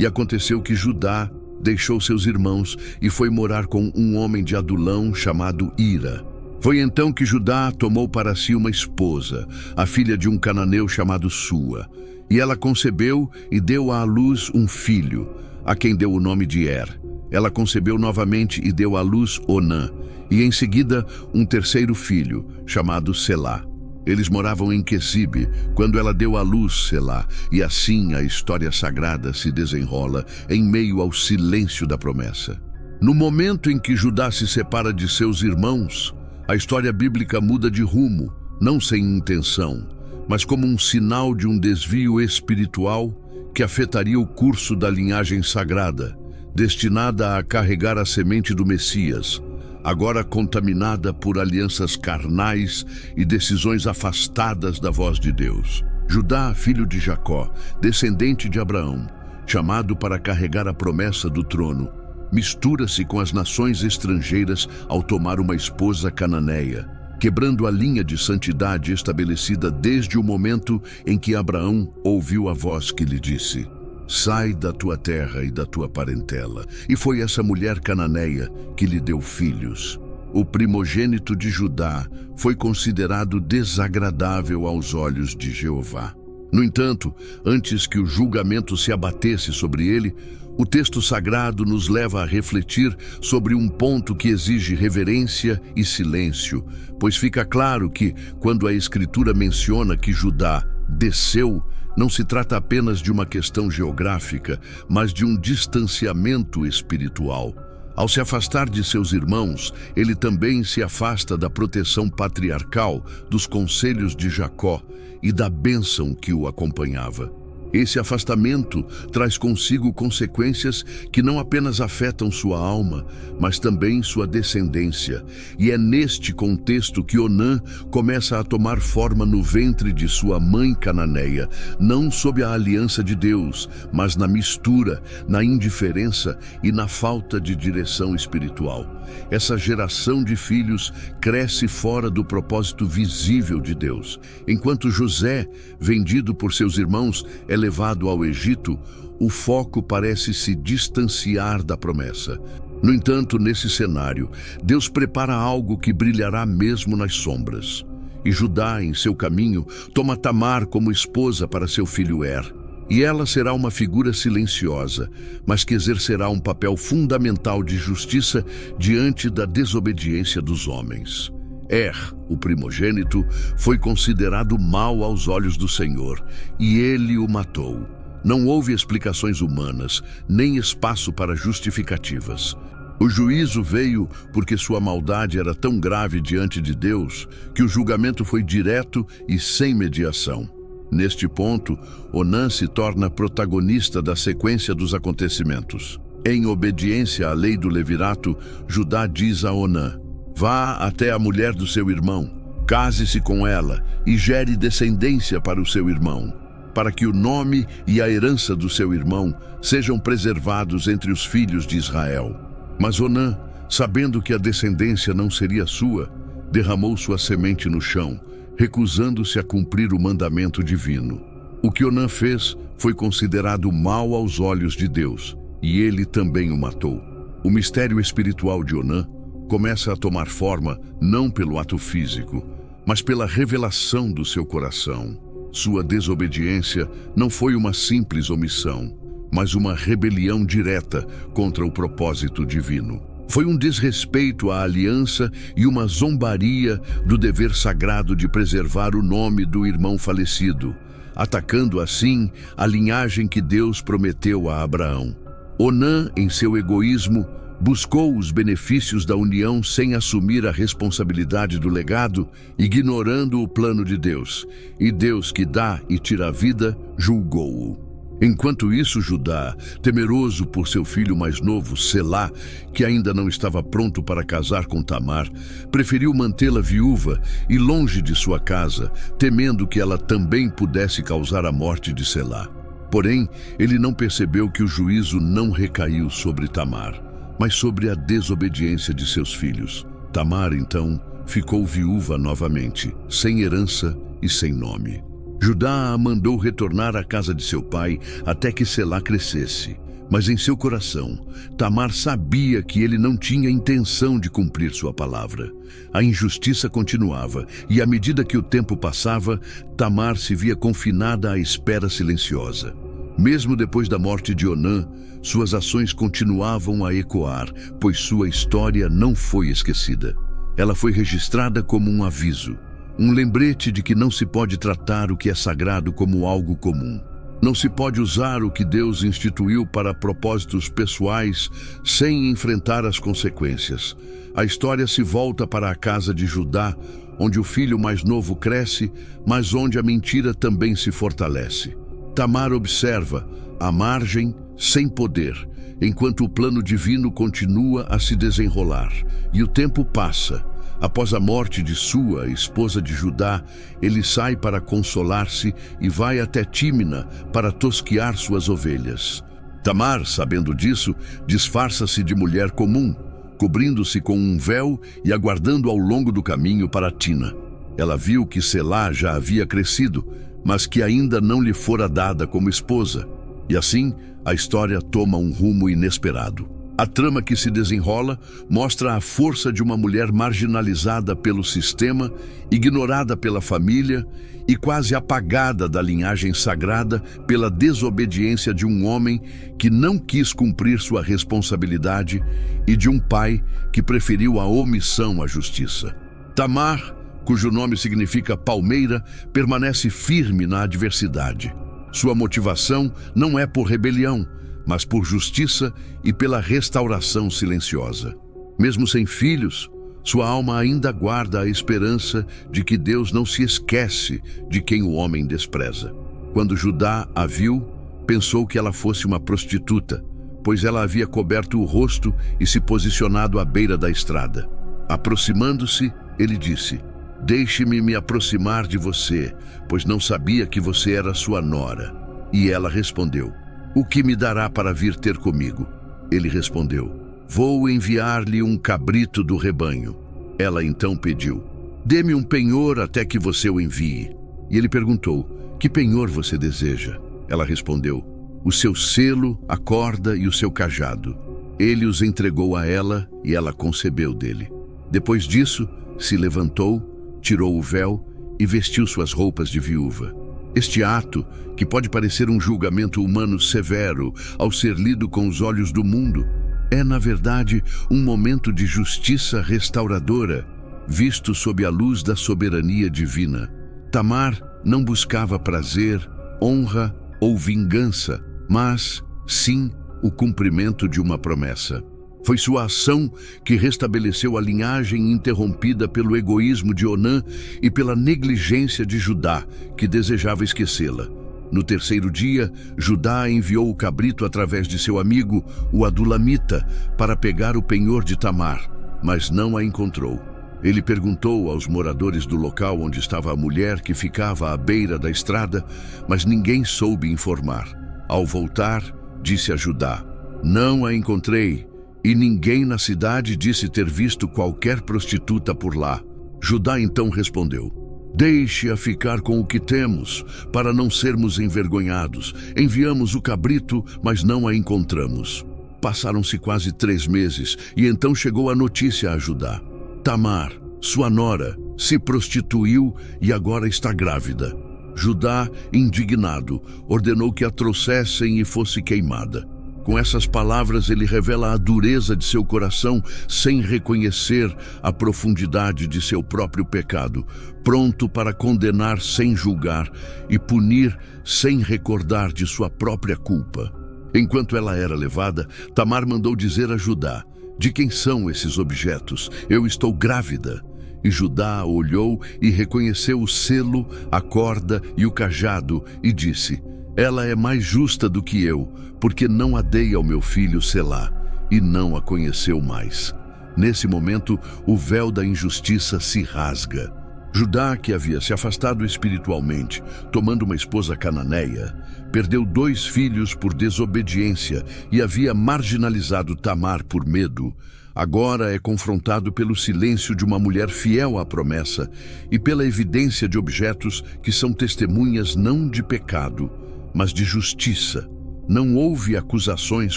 E aconteceu que Judá deixou seus irmãos e foi morar com um homem de Adulão chamado Ira. Foi então que Judá tomou para si uma esposa, a filha de um cananeu chamado Sua. E ela concebeu e deu à luz um filho, a quem deu o nome de Er. Ela concebeu novamente e deu à luz Onã, e em seguida um terceiro filho, chamado Selá. Eles moravam em Quesibe, quando ela deu à luz Selá, e assim a história sagrada se desenrola em meio ao silêncio da promessa. No momento em que Judá se separa de seus irmãos, a história bíblica muda de rumo, não sem intenção, mas como um sinal de um desvio espiritual que afetaria o curso da linhagem sagrada, destinada a carregar a semente do Messias, agora contaminada por alianças carnais e decisões afastadas da voz de Deus. Judá, filho de Jacó, descendente de Abraão, chamado para carregar a promessa do trono, mistura-se com as nações estrangeiras ao tomar uma esposa cananeia, quebrando a linha de santidade estabelecida desde o momento em que Abraão ouviu a voz que lhe disse: sai da tua terra e da tua parentela. E foi essa mulher cananeia que lhe deu filhos. O primogênito de Judá foi considerado desagradável aos olhos de Jeová. No entanto, antes que o julgamento se abatesse sobre ele, o texto sagrado nos leva a refletir sobre um ponto que exige reverência e silêncio, pois fica claro que, quando a Escritura menciona que Judá desceu, não se trata apenas de uma questão geográfica, mas de um distanciamento espiritual. Ao se afastar de seus irmãos, ele também se afasta da proteção patriarcal, dos conselhos de Jacó e da bênção que o acompanhava. Esse afastamento traz consigo consequências que não apenas afetam sua alma, mas também sua descendência. E é neste contexto que Onã começa a tomar forma no ventre de sua mãe cananeia, não sob a aliança de Deus, mas na mistura, na indiferença e na falta de direção espiritual. Essa geração de filhos cresce fora do propósito visível de Deus. Enquanto José, vendido por seus irmãos, é levado ao Egito, o foco parece se distanciar da promessa. No entanto, nesse cenário, Deus prepara algo que brilhará mesmo nas sombras. E Judá, em seu caminho, toma Tamar como esposa para seu filho Er. E ela será uma figura silenciosa, mas que exercerá um papel fundamental de justiça diante da desobediência dos homens. Er, o primogênito, foi considerado mau aos olhos do Senhor, e ele o matou. Não houve explicações humanas, nem espaço para justificativas. O juízo veio porque sua maldade era tão grave diante de Deus que o julgamento foi direto e sem mediação. Neste ponto, Onã se torna protagonista da sequência dos acontecimentos. Em obediência à lei do levirato, Judá diz a Onã: vá até a mulher do seu irmão, case-se com ela e gere descendência para o seu irmão, para que o nome e a herança do seu irmão sejam preservados entre os filhos de Israel. Mas Onã, sabendo que a descendência não seria sua, derramou sua semente no chão, recusando-se a cumprir o mandamento divino. O que Onã fez foi considerado mal aos olhos de Deus, e ele também o matou. O mistério espiritual de Onã começa a tomar forma não pelo ato físico, mas pela revelação do seu coração. Sua desobediência não foi uma simples omissão, mas uma rebelião direta contra o propósito divino. Foi um desrespeito à aliança e uma zombaria do dever sagrado de preservar o nome do irmão falecido, atacando assim a linhagem que Deus prometeu a Abraão. Onã, em seu egoísmo, buscou os benefícios da união sem assumir a responsabilidade do legado, ignorando o plano de Deus. E Deus, que dá e tira a vida, julgou-o. Enquanto isso, Judá, temeroso por seu filho mais novo, Selá, que ainda não estava pronto para casar com Tamar, preferiu mantê-la viúva e longe de sua casa, temendo que ela também pudesse causar a morte de Selá. Porém, ele não percebeu que o juízo não recaiu sobre Tamar, mas sobre a desobediência de seus filhos. Tamar, então, ficou viúva novamente, sem herança e sem nome. Judá a mandou retornar à casa de seu pai até que Selá crescesse. Mas em seu coração, Tamar sabia que ele não tinha intenção de cumprir sua palavra. A injustiça continuava, e à medida que o tempo passava, Tamar se via confinada à espera silenciosa. Mesmo depois da morte de Onã, suas ações continuavam a ecoar, pois sua história não foi esquecida. Ela foi registrada como um aviso, um lembrete de que não se pode tratar o que é sagrado como algo comum. Não se pode usar o que Deus instituiu para propósitos pessoais sem enfrentar as consequências. A história se volta para a casa de Judá, onde o filho mais novo cresce, mas onde a mentira também se fortalece. Tamar observa, à margem, sem poder, enquanto o plano divino continua a se desenrolar. E o tempo passa. Após a morte de sua esposa de Judá, ele sai para consolar-se e vai até Tímina para tosquear suas ovelhas. Tamar, sabendo disso, disfarça-se de mulher comum, cobrindo-se com um véu e aguardando ao longo do caminho para Tina. Ela viu que Selá já havia crescido, mas que ainda não lhe fora dada como esposa. E assim, a história toma um rumo inesperado. A trama que se desenrola mostra a força de uma mulher marginalizada pelo sistema, ignorada pela família e quase apagada da linhagem sagrada pela desobediência de um homem que não quis cumprir sua responsabilidade e de um pai que preferiu a omissão à justiça. Tamar, cujo nome significa palmeira, permanece firme na adversidade. Sua motivação não é por rebelião, mas por justiça e pela restauração silenciosa. Mesmo sem filhos, sua alma ainda guarda a esperança de que Deus não se esquece de quem o homem despreza. Quando Judá a viu, pensou que ela fosse uma prostituta, pois ela havia coberto o rosto e se posicionado à beira da estrada. Aproximando-se, ele disse: "Deixe-me me aproximar de você, pois não sabia que você era sua nora." E ela respondeu: "O que me dará para vir ter comigo?" Ele respondeu: "Vou enviar-lhe um cabrito do rebanho." Ela então pediu: "Dê-me um penhor até que você o envie." E ele perguntou: "Que penhor você deseja?" Ela respondeu: "O seu selo, a corda e o seu cajado." Ele os entregou a ela e ela concebeu dele. Depois disso, se levantou, tirou o véu e vestiu suas roupas de viúva. Este ato, que pode parecer um julgamento humano severo ao ser lido com os olhos do mundo, é, na verdade, um momento de justiça restauradora, visto sob a luz da soberania divina. Tamar não buscava prazer, honra ou vingança, mas, sim, o cumprimento de uma promessa. Foi sua ação que restabeleceu a linhagem interrompida pelo egoísmo de Onã e pela negligência de Judá, que desejava esquecê-la. No terceiro dia, Judá enviou o cabrito através de seu amigo, o Adulamita, para pegar o penhor de Tamar, mas não a encontrou. Ele perguntou aos moradores do local onde estava a mulher que ficava à beira da estrada, mas ninguém soube informar. Ao voltar, disse a Judá: "Não a encontrei." E ninguém na cidade disse ter visto qualquer prostituta por lá. Judá então respondeu: "Deixe-a ficar com o que temos, para não sermos envergonhados. Enviamos o cabrito, mas não a encontramos." Passaram-se quase 3 meses, e então chegou a notícia a Judá: Tamar, sua nora, se prostituiu e agora está grávida. Judá, indignado, ordenou que a trouxessem e fosse queimada. Com essas palavras, ele revela a dureza de seu coração sem reconhecer a profundidade de seu próprio pecado, pronto para condenar sem julgar e punir sem recordar de sua própria culpa. Enquanto ela era levada, Tamar mandou dizer a Judá: "De quem são esses objetos? Eu estou grávida." E Judá olhou e reconheceu o selo, a corda e o cajado e disse: "Ela é mais justa do que eu, porque não a dei ao meu filho Selá." E não a conheceu mais. Nesse momento, o véu da injustiça se rasga. Judá, que havia se afastado espiritualmente, tomando uma esposa cananeia, perdeu 2 filhos por desobediência e havia marginalizado Tamar por medo. Agora é confrontado pelo silêncio de uma mulher fiel à promessa e pela evidência de objetos que são testemunhas não de pecado, mas de justiça. Não houve acusações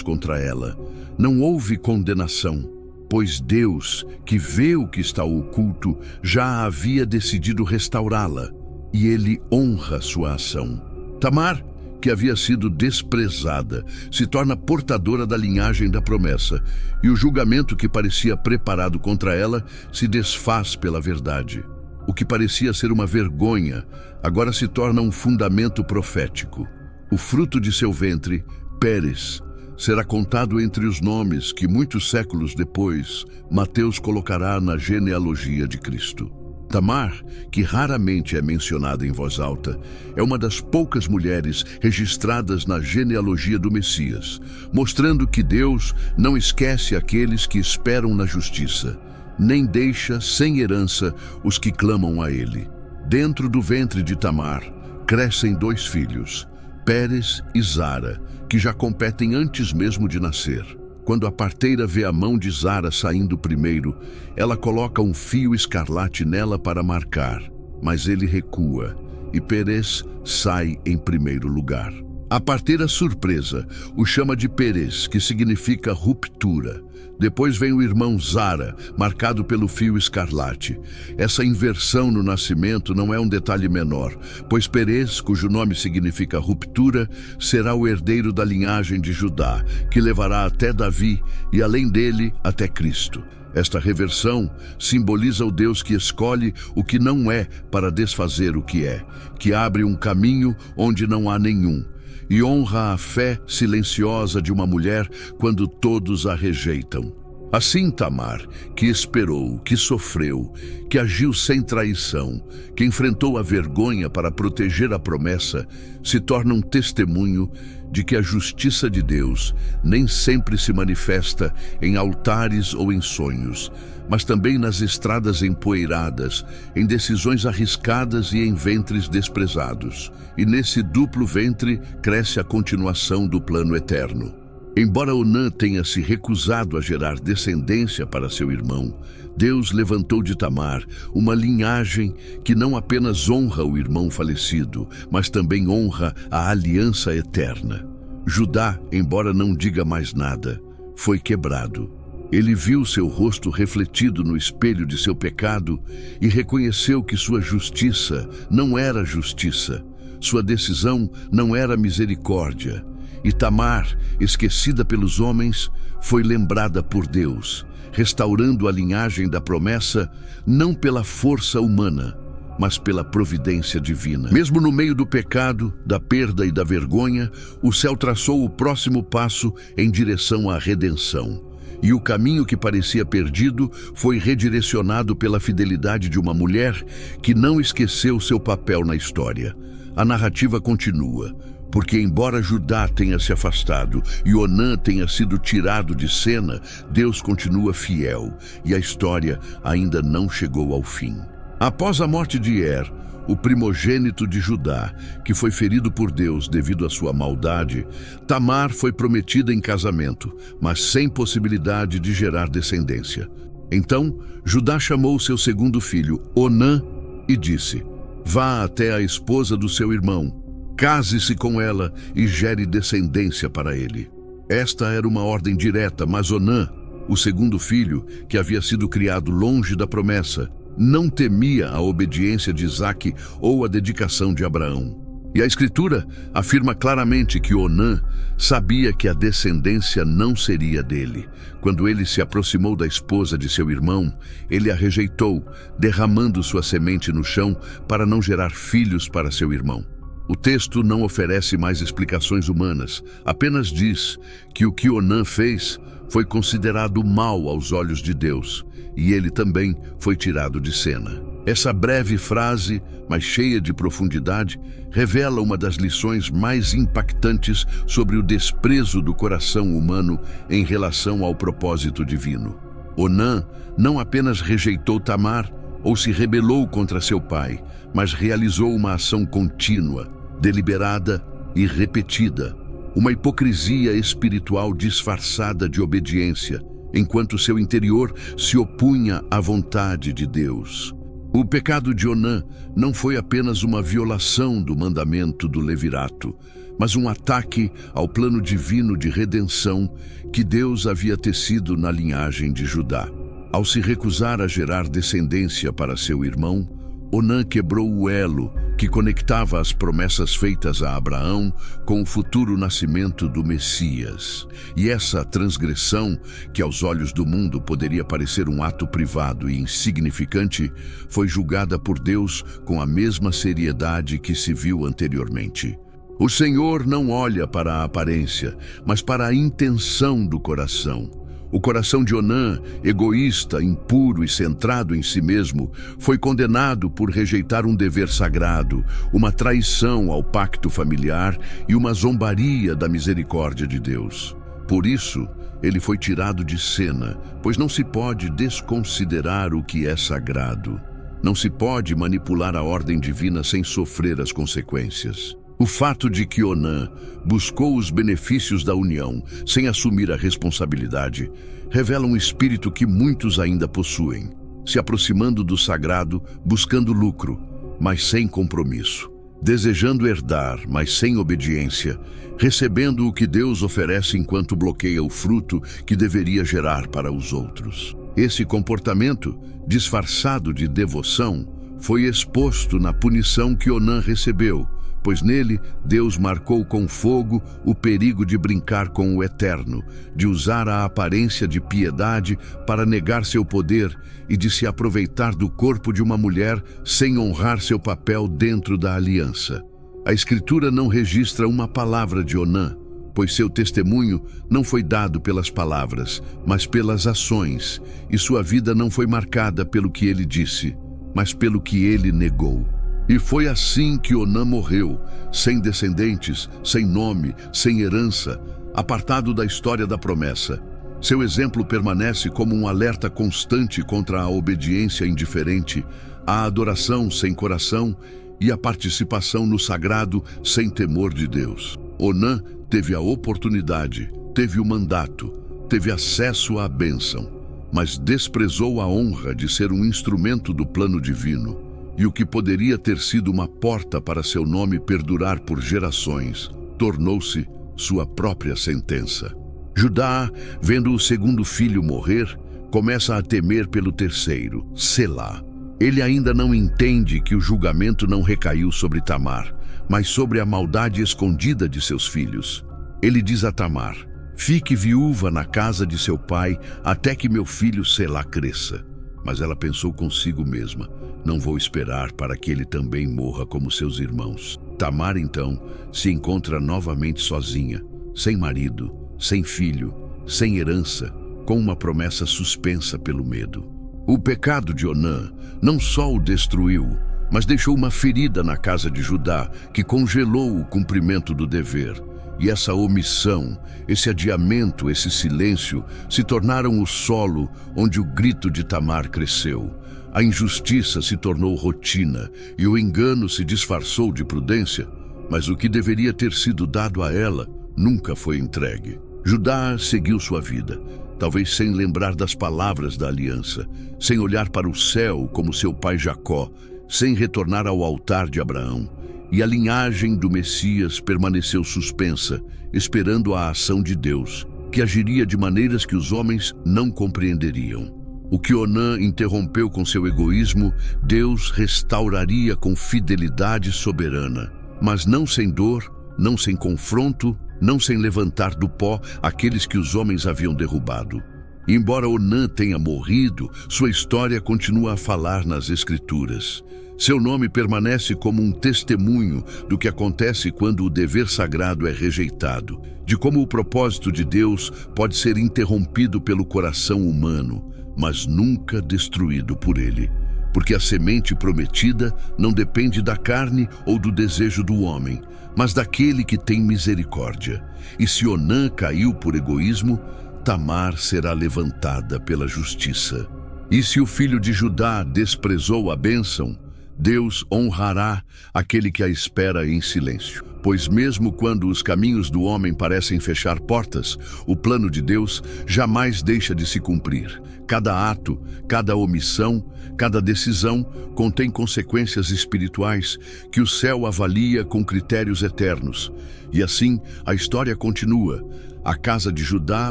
contra ela, não houve condenação, pois Deus, que vê o que está oculto, já havia decidido restaurá-la, e ele honra sua ação. Tamar, que havia sido desprezada, se torna portadora da linhagem da promessa, e o julgamento que parecia preparado contra ela se desfaz pela verdade. O que parecia ser uma vergonha, agora se torna um fundamento profético. O fruto de seu ventre, Pérez, será contado entre os nomes que muitos séculos depois Mateus colocará na genealogia de Cristo. Tamar, que raramente é mencionada em voz alta, é uma das poucas mulheres registradas na genealogia do Messias, mostrando que Deus não esquece aqueles que esperam na justiça, nem deixa sem herança os que clamam a ele. Dentro do ventre de Tamar crescem 2 filhos, Pérez e Zara, que já competem antes mesmo de nascer. Quando a parteira vê a mão de Zara saindo primeiro, ela coloca um fio escarlate nela para marcar, mas ele recua e Pérez sai em primeiro lugar. A parteira surpresa o chama de Pérez, que significa ruptura. Depois vem o irmão Zara, marcado pelo fio escarlate. Essa inversão no nascimento não é um detalhe menor, pois Pérez, cujo nome significa ruptura, será o herdeiro da linhagem de Judá, que levará até Davi e, além dele, até Cristo. Esta reversão simboliza o Deus que escolhe o que não é para desfazer o que é, que abre um caminho onde não há nenhum, e honra a fé silenciosa de uma mulher quando todos a rejeitam. Assim Tamar, que esperou, que sofreu, que agiu sem traição, que enfrentou a vergonha para proteger a promessa, se torna um testemunho de que a justiça de Deus nem sempre se manifesta em altares ou em sonhos, mas também nas estradas empoeiradas, em decisões arriscadas e em ventres desprezados. E nesse duplo ventre cresce a continuação do plano eterno. Embora Onã tenha se recusado a gerar descendência para seu irmão, Deus levantou de Tamar uma linhagem que não apenas honra o irmão falecido, mas também honra a aliança eterna. Judá, embora não diga mais nada, foi quebrado. Ele viu seu rosto refletido no espelho de seu pecado e reconheceu que sua justiça não era justiça, sua decisão não era misericórdia. E Tamar, esquecida pelos homens, foi lembrada por Deus, restaurando a linhagem da promessa não pela força humana, mas pela providência divina. Mesmo no meio do pecado, da perda e da vergonha, o céu traçou o próximo passo em direção à redenção. E o caminho que parecia perdido foi redirecionado pela fidelidade de uma mulher que não esqueceu seu papel na história. A narrativa continua, porque embora Judá tenha se afastado e Onã tenha sido tirado de cena, Deus continua fiel e a história ainda não chegou ao fim. Após a morte de Er, o primogênito de Judá, que foi ferido por Deus devido à sua maldade, Tamar foi prometida em casamento, mas sem possibilidade de gerar descendência. Então, Judá chamou seu segundo filho, Onã, e disse: "Vá até a esposa do seu irmão, case-se com ela e gere descendência para ele." Esta era uma ordem direta, mas Onã, o segundo filho, que havia sido criado longe da promessa, não temia a obediência de Isaque ou a dedicação de Abraão. E a Escritura afirma claramente que Onã sabia que a descendência não seria dele. Quando ele se aproximou da esposa de seu irmão, ele a rejeitou, derramando sua semente no chão para não gerar filhos para seu irmão. O texto não oferece mais explicações humanas, apenas diz que o que Onã fez foi considerado mal aos olhos de Deus, e ele também foi tirado de cena. Essa breve frase, mas cheia de profundidade, revela uma das lições mais impactantes sobre o desprezo do coração humano em relação ao propósito divino. Onã não apenas rejeitou Tamar ou se rebelou contra seu pai, mas realizou uma ação contínua, deliberada e repetida, uma hipocrisia espiritual disfarçada de obediência, enquanto seu interior se opunha à vontade de Deus. O pecado de Onã não foi apenas uma violação do mandamento do levirato, mas um ataque ao plano divino de redenção que Deus havia tecido na linhagem de Judá. Ao se recusar a gerar descendência para seu irmão, Onã quebrou o elo que conectava as promessas feitas a Abraão com o futuro nascimento do Messias. E essa transgressão, que aos olhos do mundo poderia parecer um ato privado e insignificante, foi julgada por Deus com a mesma seriedade que se viu anteriormente. O Senhor não olha para a aparência, mas para a intenção do coração. O coração de Onã, egoísta, impuro e centrado em si mesmo, foi condenado por rejeitar um dever sagrado, uma traição ao pacto familiar e uma zombaria da misericórdia de Deus. Por isso, ele foi tirado de cena, pois não se pode desconsiderar o que é sagrado. Não se pode manipular a ordem divina sem sofrer as consequências. O fato de que Onã buscou os benefícios da união sem assumir a responsabilidade revela um espírito que muitos ainda possuem, se aproximando do sagrado, buscando lucro, mas sem compromisso, desejando herdar, mas sem obediência, recebendo o que Deus oferece enquanto bloqueia o fruto que deveria gerar para os outros. Esse comportamento, disfarçado de devoção, foi exposto na punição que Onã recebeu, pois nele Deus marcou com fogo o perigo de brincar com o eterno, de usar a aparência de piedade para negar seu poder e de se aproveitar do corpo de uma mulher sem honrar seu papel dentro da aliança. A Escritura não registra uma palavra de Onã, pois seu testemunho não foi dado pelas palavras, mas pelas ações, e sua vida não foi marcada pelo que ele disse, mas pelo que ele negou. E foi assim que Onã morreu, sem descendentes, sem nome, sem herança, apartado da história da promessa. Seu exemplo permanece como um alerta constante contra a obediência indiferente, a adoração sem coração e a participação no sagrado sem temor de Deus. Onã teve a oportunidade, teve o mandato, teve acesso à bênção, mas desprezou a honra de ser um instrumento do plano divino. E o que poderia ter sido uma porta para seu nome perdurar por gerações, tornou-se sua própria sentença. Judá, vendo o segundo filho morrer, começa a temer pelo terceiro, Selá. Ele ainda não entende que o julgamento não recaiu sobre Tamar, mas sobre a maldade escondida de seus filhos. Ele diz a Tamar: "Fique viúva na casa de seu pai até que meu filho Selá cresça." Mas ela pensou consigo mesma: "Não vou esperar para que ele também morra como seus irmãos." Tamar, então, se encontra novamente sozinha, sem marido, sem filho, sem herança, com uma promessa suspensa pelo medo. O pecado de Onã não só o destruiu, mas deixou uma ferida na casa de Judá que congelou o cumprimento do dever. E essa omissão, esse adiamento, esse silêncio se tornaram o solo onde o grito de Tamar cresceu. A injustiça se tornou rotina e o engano se disfarçou de prudência, mas o que deveria ter sido dado a ela nunca foi entregue. Judá seguiu sua vida, talvez sem lembrar das palavras da aliança, sem olhar para o céu como seu pai Jacó, sem retornar ao altar de Abraão. E a linhagem do Messias permaneceu suspensa, esperando a ação de Deus, que agiria de maneiras que os homens não compreenderiam. O que Onã interrompeu com seu egoísmo, Deus restauraria com fidelidade soberana, mas não sem dor, não sem confronto, não sem levantar do pó aqueles que os homens haviam derrubado. E embora Onã tenha morrido, sua história continua a falar nas Escrituras. Seu nome permanece como um testemunho do que acontece quando o dever sagrado é rejeitado, de como o propósito de Deus pode ser interrompido pelo coração humano, mas nunca destruído por ele. Porque a semente prometida não depende da carne ou do desejo do homem, mas daquele que tem misericórdia. E se Onã caiu por egoísmo, Tamar será levantada pela justiça. E se o filho de Judá desprezou a bênção, Deus honrará aquele que a espera em silêncio. Pois mesmo quando os caminhos do homem parecem fechar portas, o plano de Deus jamais deixa de se cumprir. Cada ato, cada omissão, cada decisão contém consequências espirituais que o céu avalia com critérios eternos. E assim, a história continua. A casa de Judá,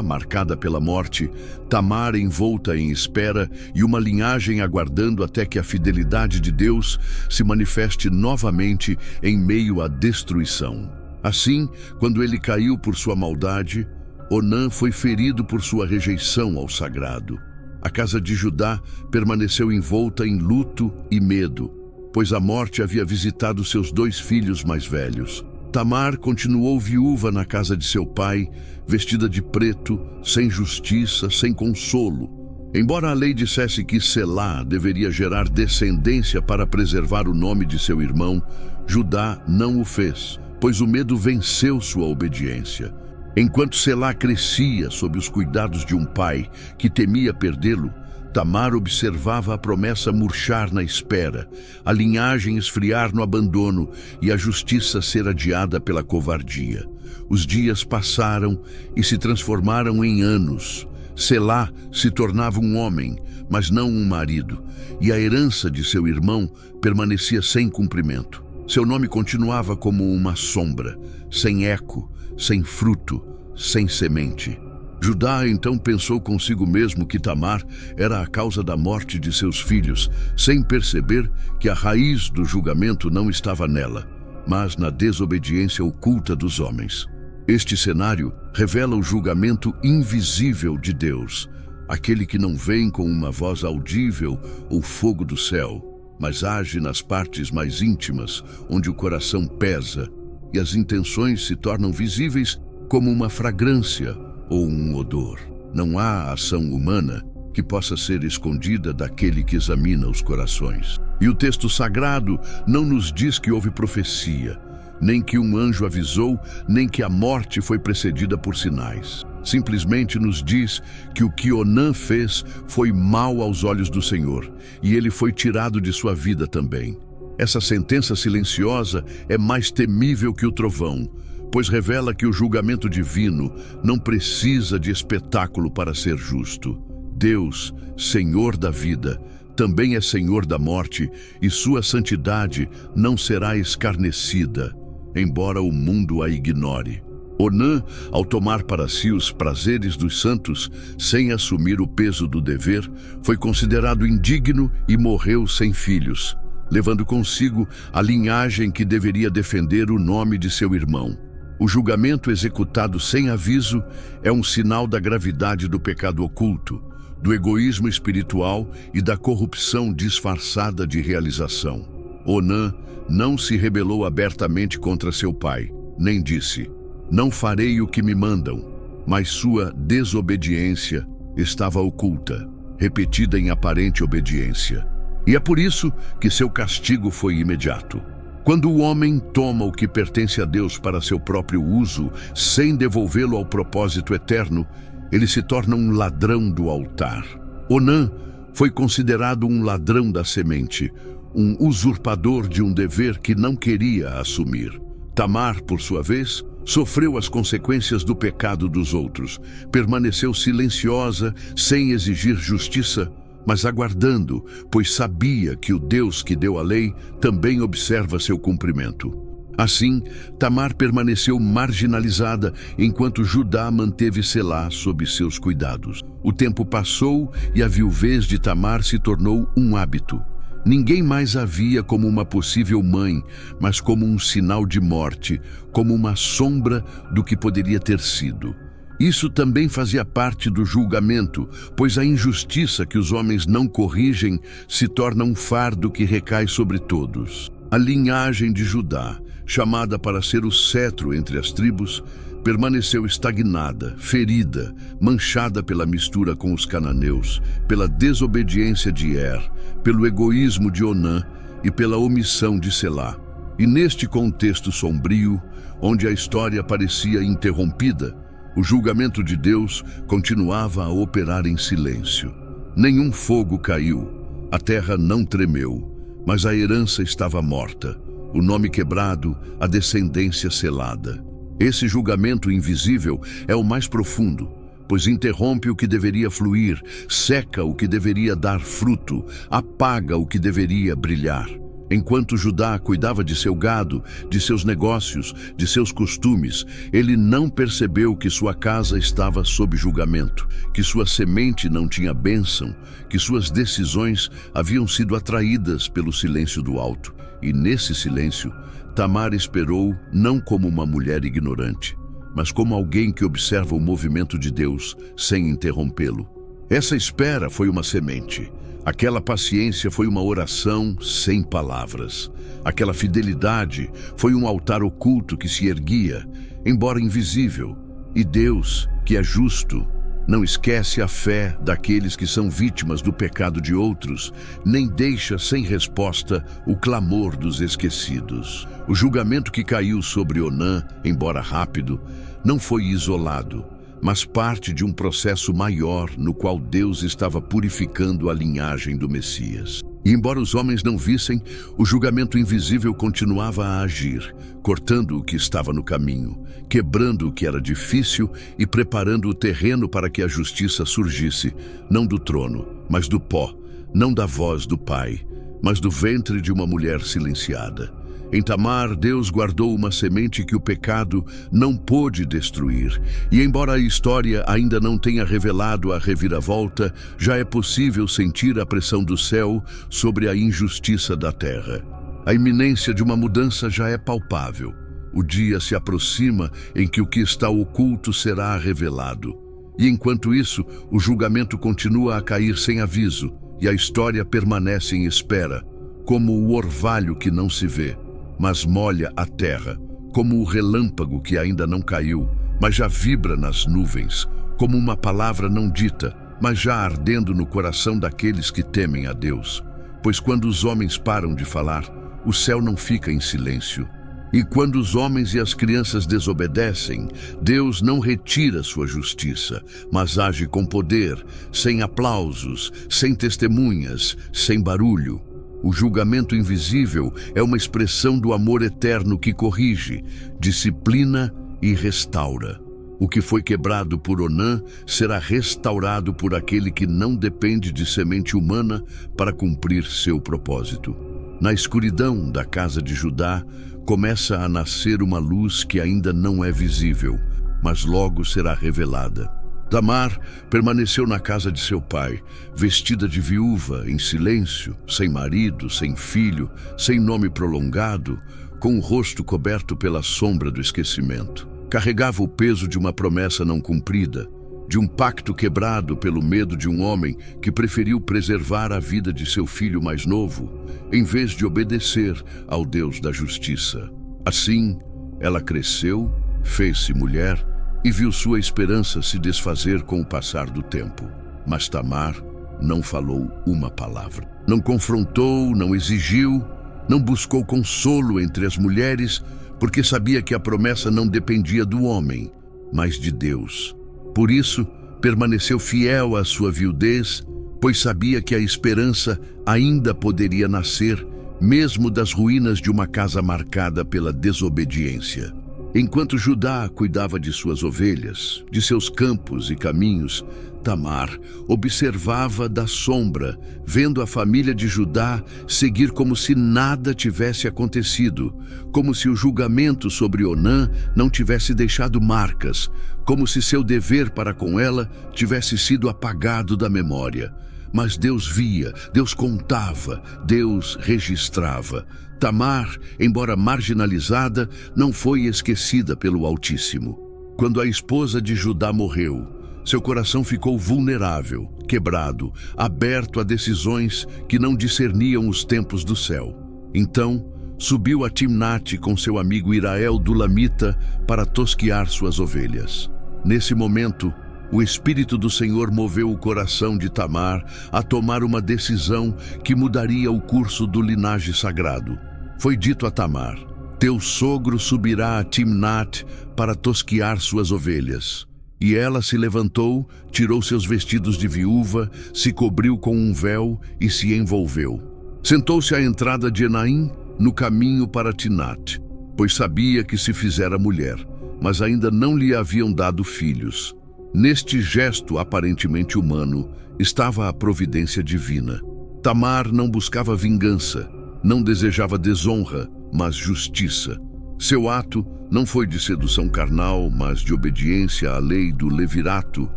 marcada pela morte, Tamar envolta em espera e uma linhagem aguardando até que a fidelidade de Deus se manifeste novamente em meio à destruição. Assim, quando ele caiu por sua maldade, Onã foi ferido por sua rejeição ao sagrado. A casa de Judá permaneceu envolta em luto e medo, pois a morte havia visitado seus 2 filhos mais velhos. Tamar continuou viúva na casa de seu pai, vestida de preto, sem justiça, sem consolo. Embora a lei dissesse que Selá deveria gerar descendência para preservar o nome de seu irmão, Judá não o fez, pois o medo venceu sua obediência. Enquanto Selá crescia sob os cuidados de um pai que temia perdê-lo, Tamar observava a promessa murchar na espera, a linhagem esfriar no abandono e a justiça ser adiada pela covardia. Os dias passaram e se transformaram em anos. Selá se tornava um homem, mas não um marido, e a herança de seu irmão permanecia sem cumprimento. Seu nome continuava como uma sombra, sem eco, sem fruto, sem semente. Judá então pensou consigo mesmo que Tamar era a causa da morte de seus filhos, sem perceber que a raiz do julgamento não estava nela, mas na desobediência oculta dos homens. Este cenário revela o julgamento invisível de Deus, aquele que não vem com uma voz audível ou fogo do céu, mas age nas partes mais íntimas, onde o coração pesa e as intenções se tornam visíveis como uma fragrância ou um odor. Não há ação humana que possa ser escondida daquele que examina os corações. E o texto sagrado não nos diz que houve profecia, nem que um anjo avisou, nem que a morte foi precedida por sinais. Simplesmente nos diz que o que Onã fez foi mal aos olhos do Senhor, e ele foi tirado de sua vida também. Essa sentença silenciosa é mais temível que o trovão, pois revela que o julgamento divino não precisa de espetáculo para ser justo. Deus, Senhor da vida, também é Senhor da morte, e sua santidade não será escarnecida, embora o mundo a ignore. Onã, ao tomar para si os prazeres dos santos, sem assumir o peso do dever, foi considerado indigno e morreu sem filhos, levando consigo a linhagem que deveria defender o nome de seu irmão. O julgamento executado sem aviso é um sinal da gravidade do pecado oculto, do egoísmo espiritual e da corrupção disfarçada de realização. Onã não se rebelou abertamente contra seu pai, nem disse: "Não farei o que me mandam", mas sua desobediência estava oculta, repetida em aparente obediência. E é por isso que seu castigo foi imediato. Quando o homem toma o que pertence a Deus para seu próprio uso, sem devolvê-lo ao propósito eterno, ele se torna um ladrão do altar. Onã foi considerado um ladrão da semente, um usurpador de um dever que não queria assumir. Tamar, por sua vez, sofreu as consequências do pecado dos outros, permaneceu silenciosa, sem exigir justiça, mas aguardando, pois sabia que o Deus que deu a lei também observa seu cumprimento. Assim, Tamar permaneceu marginalizada, enquanto Judá manteve Selá sob seus cuidados. O tempo passou e a viuvez de Tamar se tornou um hábito. Ninguém mais a via como uma possível mãe, mas como um sinal de morte, como uma sombra do que poderia ter sido. Isso também fazia parte do julgamento, pois a injustiça que os homens não corrigem se torna um fardo que recai sobre todos. A linhagem de Judá, chamada para ser o cetro entre as tribos, permaneceu estagnada, ferida, manchada pela mistura com os cananeus, pela desobediência de Er, pelo egoísmo de Onã e pela omissão de Selá. E neste contexto sombrio, onde a história parecia interrompida, o julgamento de Deus continuava a operar em silêncio. Nenhum fogo caiu, a terra não tremeu, Mas a herança estava morta, o nome quebrado, a descendência selada. Esse julgamento invisível é o mais profundo, pois interrompe o que deveria fluir, seca o que deveria dar fruto, apaga o que deveria brilhar. Enquanto Judá cuidava de seu gado, de seus negócios, de seus costumes, ele não percebeu que sua casa estava sob julgamento, que sua semente não tinha bênção, que suas decisões haviam sido atraídas pelo silêncio do alto. E nesse silêncio, Tamar esperou não como uma mulher ignorante, mas como alguém que observa o movimento de Deus sem interrompê-lo. Essa espera foi uma semente. Aquela paciência foi uma oração sem palavras. Aquela fidelidade foi um altar oculto que se erguia, embora invisível. E Deus, que é justo, não esquece a fé daqueles que são vítimas do pecado de outros, nem deixa sem resposta o clamor dos esquecidos. O julgamento que caiu sobre Onã, embora rápido, não foi isolado, mas parte de um processo maior no qual Deus estava purificando a linhagem do Messias. E embora os homens não vissem, o julgamento invisível continuava a agir, cortando o que estava no caminho, quebrando o que era difícil e preparando o terreno para que a justiça surgisse, não do trono, mas do pó, não da voz do Pai, mas do ventre de uma mulher silenciada. Em Tamar, Deus guardou uma semente que o pecado não pôde destruir. E embora a história ainda não tenha revelado a reviravolta, já é possível sentir a pressão do céu sobre a injustiça da terra. A iminência de uma mudança já é palpável. O dia se aproxima em que o que está oculto será revelado. E enquanto isso, o julgamento continua a cair sem aviso, e a história permanece em espera, como o orvalho que não se vê, mas molha a terra, como o relâmpago que ainda não caiu, mas já vibra nas nuvens, como uma palavra não dita, mas já ardendo no coração daqueles que temem a Deus. Pois quando os homens param de falar, o céu não fica em silêncio. E quando os homens e as crianças desobedecem, Deus não retira sua justiça, mas age com poder, sem aplausos, sem testemunhas, sem barulho. O julgamento invisível é uma expressão do amor eterno que corrige, disciplina e restaura. O que foi quebrado por Onã será restaurado por aquele que não depende de semente humana para cumprir seu propósito. Na escuridão da casa de Judá, começa a nascer uma luz que ainda não é visível, mas logo será revelada. Tamar permaneceu na casa de seu pai, vestida de viúva, em silêncio, sem marido, sem filho, sem nome prolongado, com o rosto coberto pela sombra do esquecimento. Carregava o peso de uma promessa não cumprida, de um pacto quebrado pelo medo de um homem que preferiu preservar a vida de seu filho mais novo, em vez de obedecer ao Deus da justiça. Assim, ela cresceu, fez-se mulher, e viu sua esperança se desfazer com o passar do tempo. Mas Tamar não falou uma palavra. Não confrontou, não exigiu, não buscou consolo entre as mulheres, porque sabia que a promessa não dependia do homem, mas de Deus. Por isso, permaneceu fiel à sua viudez, pois sabia que a esperança ainda poderia nascer, mesmo das ruínas de uma casa marcada pela desobediência. Enquanto Judá cuidava de suas ovelhas, de seus campos e caminhos, Tamar observava da sombra, vendo a família de Judá seguir como se nada tivesse acontecido, como se o julgamento sobre Onã não tivesse deixado marcas, como se seu dever para com ela tivesse sido apagado da memória. Mas Deus via, Deus contava, Deus registrava. Tamar, embora marginalizada, não foi esquecida pelo Altíssimo. Quando a esposa de Judá morreu, seu coração ficou vulnerável, quebrado, aberto a decisões que não discerniam os tempos do céu. Então, subiu a Timnate com seu amigo Irael Dulamita para tosquear suas ovelhas. Nesse momento, o Espírito do Senhor moveu o coração de Tamar a tomar uma decisão que mudaria o curso do linhagem sagrado. Foi dito a Tamar: teu sogro subirá a Timnate para tosquear suas ovelhas. E ela se levantou, tirou seus vestidos de viúva, se cobriu com um véu e se envolveu. Sentou-se à entrada de Enaim, no caminho para Tinate, pois sabia que se fizera mulher, mas ainda não lhe haviam dado filhos. Neste gesto aparentemente humano estava a providência divina. Tamar não buscava vingança, não desejava desonra, mas justiça. Seu ato não foi de sedução carnal, mas de obediência à lei do levirato,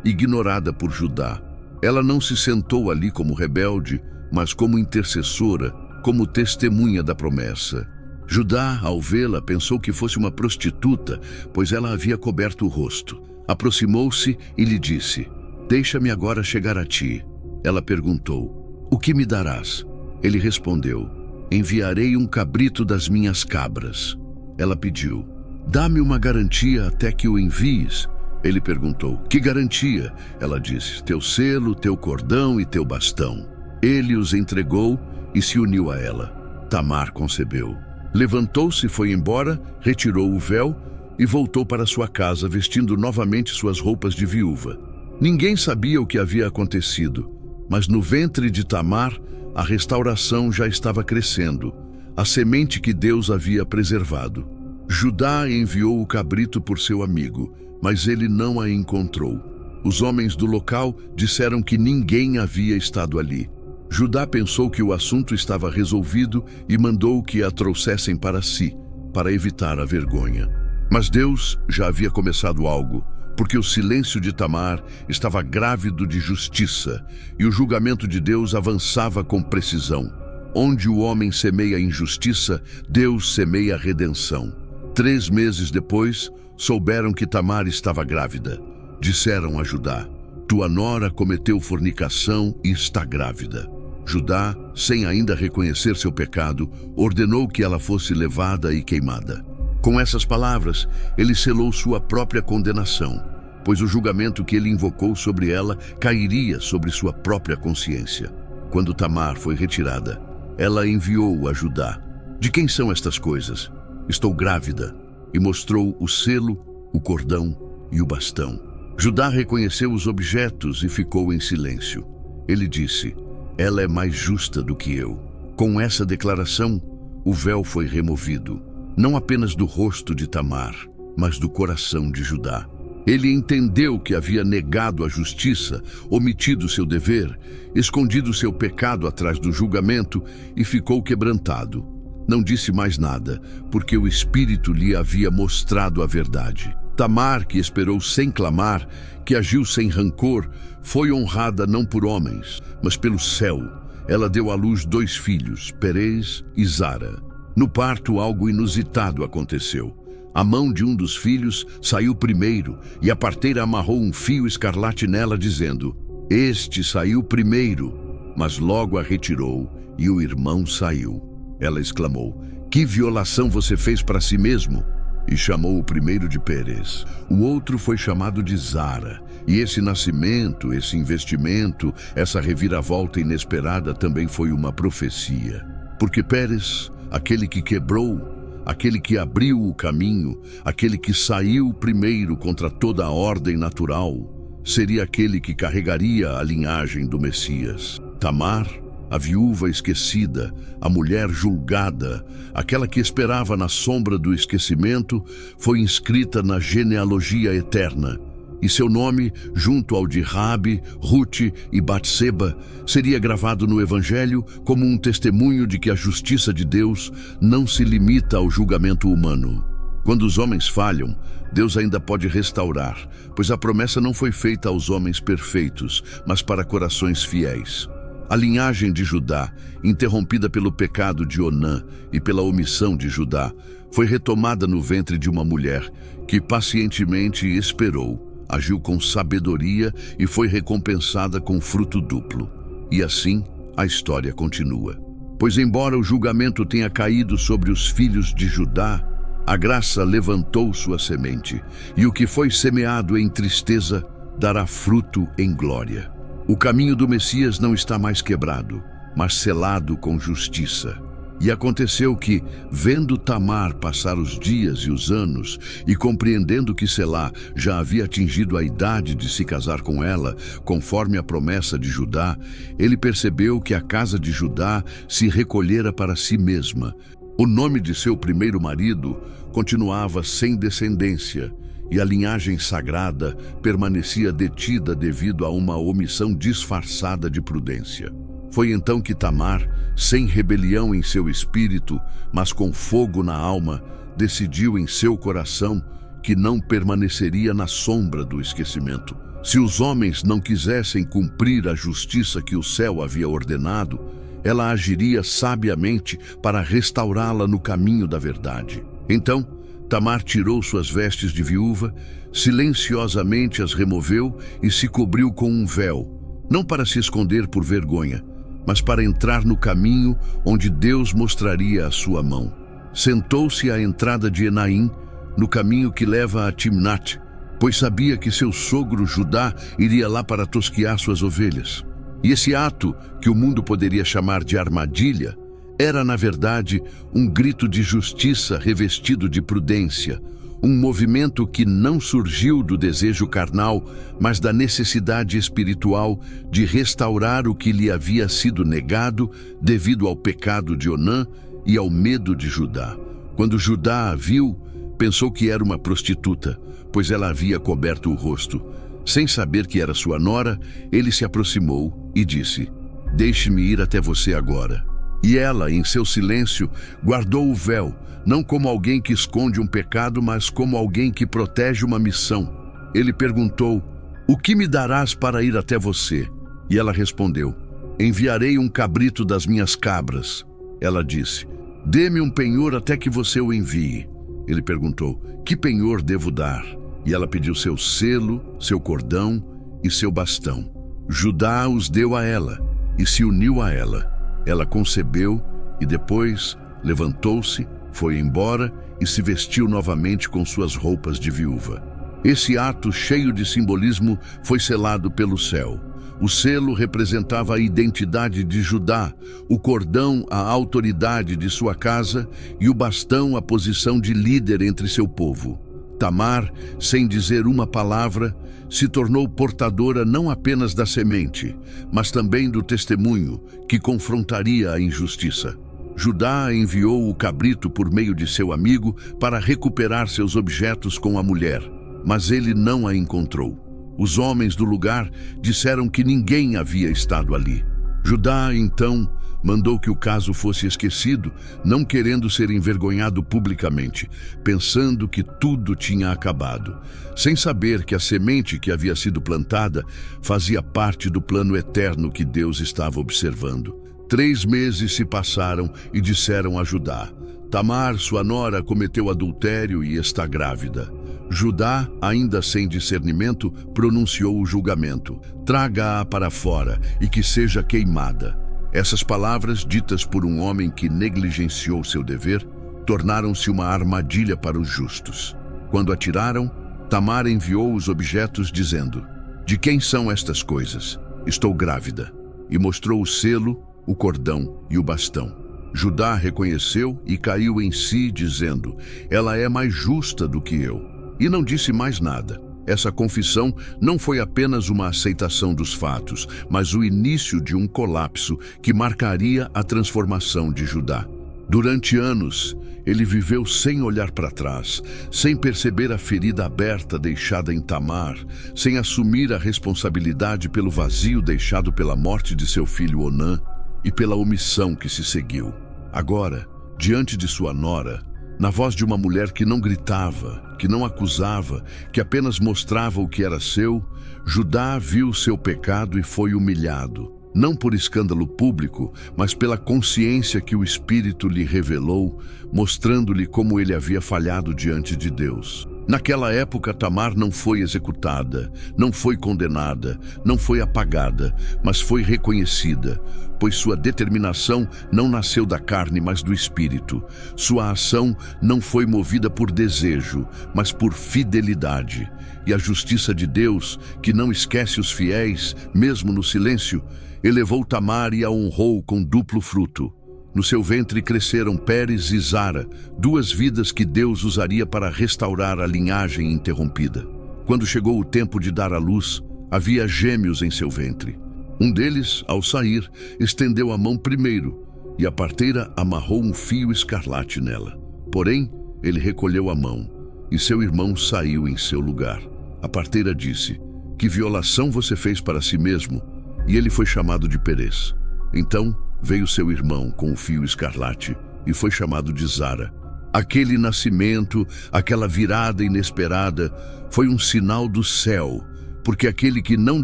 ignorada por Judá. Ela não se sentou ali como rebelde, mas como intercessora, como testemunha da promessa. Judá, ao vê-la, pensou que fosse uma prostituta, pois ela havia coberto o rosto. Aproximou-se e lhe disse: "Deixa-me agora chegar a ti." Ela perguntou: "O que me darás?" Ele respondeu: "Enviarei um cabrito das minhas cabras." Ela pediu: "Dá-me uma garantia até que o envies." Ele perguntou: "Que garantia?" Ela disse: "Teu selo, teu cordão e teu bastão." Ele os entregou e se uniu a ela. Tamar concebeu. Levantou-se, foi embora, retirou o véu e voltou para sua casa, vestindo novamente suas roupas de viúva. Ninguém sabia o que havia acontecido, mas no ventre de Tamar a restauração já estava crescendo, a semente que Deus havia preservado. Judá enviou o cabrito por seu amigo, mas ele não a encontrou. Os homens do local disseram que ninguém havia estado ali. Judá pensou que o assunto estava resolvido e mandou que a trouxessem para si, para evitar a vergonha. Mas Deus já havia começado algo, porque o silêncio de Tamar estava grávido de justiça, e o julgamento de Deus avançava com precisão. Onde o homem semeia injustiça, Deus semeia redenção. 3 meses depois, souberam que Tamar estava grávida. Disseram a Judá: "Tua nora cometeu fornicação e está grávida." Judá, sem ainda reconhecer seu pecado, ordenou que ela fosse levada e queimada. Com essas palavras, ele selou sua própria condenação, pois o julgamento que ele invocou sobre ela cairia sobre sua própria consciência. Quando Tamar foi retirada, ela enviou a Judá: "De quem são estas coisas? Estou grávida." E mostrou o selo, o cordão e o bastão. Judá reconheceu os objetos e ficou em silêncio. Ele disse: "Ela é mais justa do que eu." Com essa declaração, o véu foi removido, não apenas do rosto de Tamar, mas do coração de Judá. Ele entendeu que havia negado a justiça, omitido seu dever, escondido seu pecado atrás do julgamento e ficou quebrantado. Não disse mais nada, porque o Espírito lhe havia mostrado a verdade. Tamar, que esperou sem clamar, que agiu sem rancor, foi honrada não por homens, mas pelo céu. Ela deu à luz 2 filhos, Perez e Zara. No parto, algo inusitado aconteceu. A mão de um dos filhos saiu primeiro, e a parteira amarrou um fio escarlate nela, dizendo: "Este saiu primeiro." Mas logo a retirou, e o irmão saiu. Ela exclamou: "Que violação você fez para si mesmo?" E chamou o primeiro de Perez. O outro foi chamado de Zara. E esse nascimento, esse investimento, essa reviravolta inesperada também foi uma profecia. Porque Perez, aquele que quebrou, aquele que abriu o caminho, aquele que saiu primeiro contra toda a ordem natural, seria aquele que carregaria a linhagem do Messias. Tamar, a viúva esquecida, a mulher julgada, aquela que esperava na sombra do esquecimento, foi inscrita na genealogia eterna. E seu nome, junto ao de Raabe, Rute e Batseba, seria gravado no Evangelho como um testemunho de que a justiça de Deus não se limita ao julgamento humano. Quando os homens falham, Deus ainda pode restaurar, pois a promessa não foi feita aos homens perfeitos, mas para corações fiéis. A linhagem de Judá, interrompida pelo pecado de Onã e pela omissão de Judá, foi retomada no ventre de uma mulher que pacientemente esperou, agiu com sabedoria e foi recompensada com fruto duplo. E assim, a história continua. Pois embora o julgamento tenha caído sobre os filhos de Judá, a graça levantou sua semente, e o que foi semeado em tristeza dará fruto em glória. O caminho do Messias não está mais quebrado, mas selado com justiça. E aconteceu que, vendo Tamar passar os dias e os anos, e compreendendo que Selá já havia atingido a idade de se casar com ela, conforme a promessa de Judá, ele percebeu que a casa de Judá se recolhera para si mesma. O nome de seu primeiro marido continuava sem descendência, e a linhagem sagrada permanecia detida devido a uma omissão disfarçada de prudência. Foi então que Tamar, sem rebelião em seu espírito, mas com fogo na alma, decidiu em seu coração que não permaneceria na sombra do esquecimento. Se os homens não quisessem cumprir a justiça que o céu havia ordenado, ela agiria sabiamente para restaurá-la no caminho da verdade. Então, Tamar tirou suas vestes de viúva, silenciosamente as removeu e se cobriu com um véu, não para se esconder por vergonha, mas para entrar no caminho onde Deus mostraria a sua mão. Sentou-se à entrada de Enaim, no caminho que leva a Timnat, pois sabia que seu sogro Judá iria lá para tosquiar suas ovelhas. E esse ato, que o mundo poderia chamar de armadilha, era, na verdade, um grito de justiça revestido de prudência, um movimento que não surgiu do desejo carnal, mas da necessidade espiritual de restaurar o que lhe havia sido negado devido ao pecado de Onã e ao medo de Judá. Quando Judá a viu, pensou que era uma prostituta, pois ela havia coberto o rosto. Sem saber que era sua nora, ele se aproximou e disse: "Deixe-me ir até você agora." E ela, em seu silêncio, guardou o véu, não como alguém que esconde um pecado, mas como alguém que protege uma missão. Ele perguntou: "O que me darás para ir até você?" E ela respondeu: "Enviarei um cabrito das minhas cabras." Ela disse: "Dê-me um penhor até que você o envie." Ele perguntou: "Que penhor devo dar?" E ela pediu seu selo, seu cordão e seu bastão. Judá os deu a ela e se uniu a ela. Ela concebeu e depois levantou-se, foi embora e se vestiu novamente com suas roupas de viúva. Esse ato cheio de simbolismo foi selado pelo céu. O selo representava a identidade de Judá, o cordão a autoridade de sua casa e o bastão a posição de líder entre seu povo. Tamar, sem dizer uma palavra, se tornou portadora não apenas da semente, mas também do testemunho que confrontaria a injustiça. Judá enviou o cabrito por meio de seu amigo para recuperar seus objetos com a mulher, mas ele não a encontrou. Os homens do lugar disseram que ninguém havia estado ali. Judá, então, mandou que o caso fosse esquecido, não querendo ser envergonhado publicamente, pensando que tudo tinha acabado, sem saber que a semente que havia sido plantada fazia parte do plano eterno que Deus estava observando. 3 meses se passaram e disseram a Judá: "Tamar, sua nora, cometeu adultério e está grávida." Judá, ainda sem discernimento, pronunciou o julgamento: "Traga-a para fora e que seja queimada." Essas palavras, ditas por um homem que negligenciou seu dever, tornaram-se uma armadilha para os justos. Quando a tiraram, Tamar enviou os objetos dizendo: "De quem são estas coisas? Estou grávida." E mostrou o selo, o cordão e o bastão. Judá reconheceu e caiu em si, dizendo: "Ela é mais justa do que eu." E não disse mais nada. Essa confissão não foi apenas uma aceitação dos fatos, mas o início de um colapso que marcaria a transformação de Judá. Durante anos, ele viveu sem olhar para trás, sem perceber a ferida aberta deixada em Tamar, sem assumir a responsabilidade pelo vazio deixado pela morte de seu filho Onã e pela omissão que se seguiu. Agora, diante de sua nora, na voz de uma mulher que não gritava, que não acusava, que apenas mostrava o que era seu, Judá viu seu pecado e foi humilhado, não por escândalo público, mas pela consciência que o Espírito lhe revelou, mostrando-lhe como ele havia falhado diante de Deus. Naquela época, Tamar não foi executada, não foi condenada, não foi apagada, mas foi reconhecida, pois sua determinação não nasceu da carne, mas do Espírito. Sua ação não foi movida por desejo, mas por fidelidade. E a justiça de Deus, que não esquece os fiéis, mesmo no silêncio, elevou Tamar e a honrou com duplo fruto. No seu ventre cresceram Pérez e Zara, duas vidas que Deus usaria para restaurar a linhagem interrompida. Quando chegou o tempo de dar à luz, havia gêmeos em seu ventre. Um deles, ao sair, estendeu a mão primeiro, e a parteira amarrou um fio escarlate nela. Porém, ele recolheu a mão, e seu irmão saiu em seu lugar. A parteira disse: "Que violação você fez para si mesmo?" E ele foi chamado de Pérez. Então veio seu irmão com o fio escarlate e foi chamado de Zara. Aquele nascimento, aquela virada inesperada, foi um sinal do céu, porque aquele que não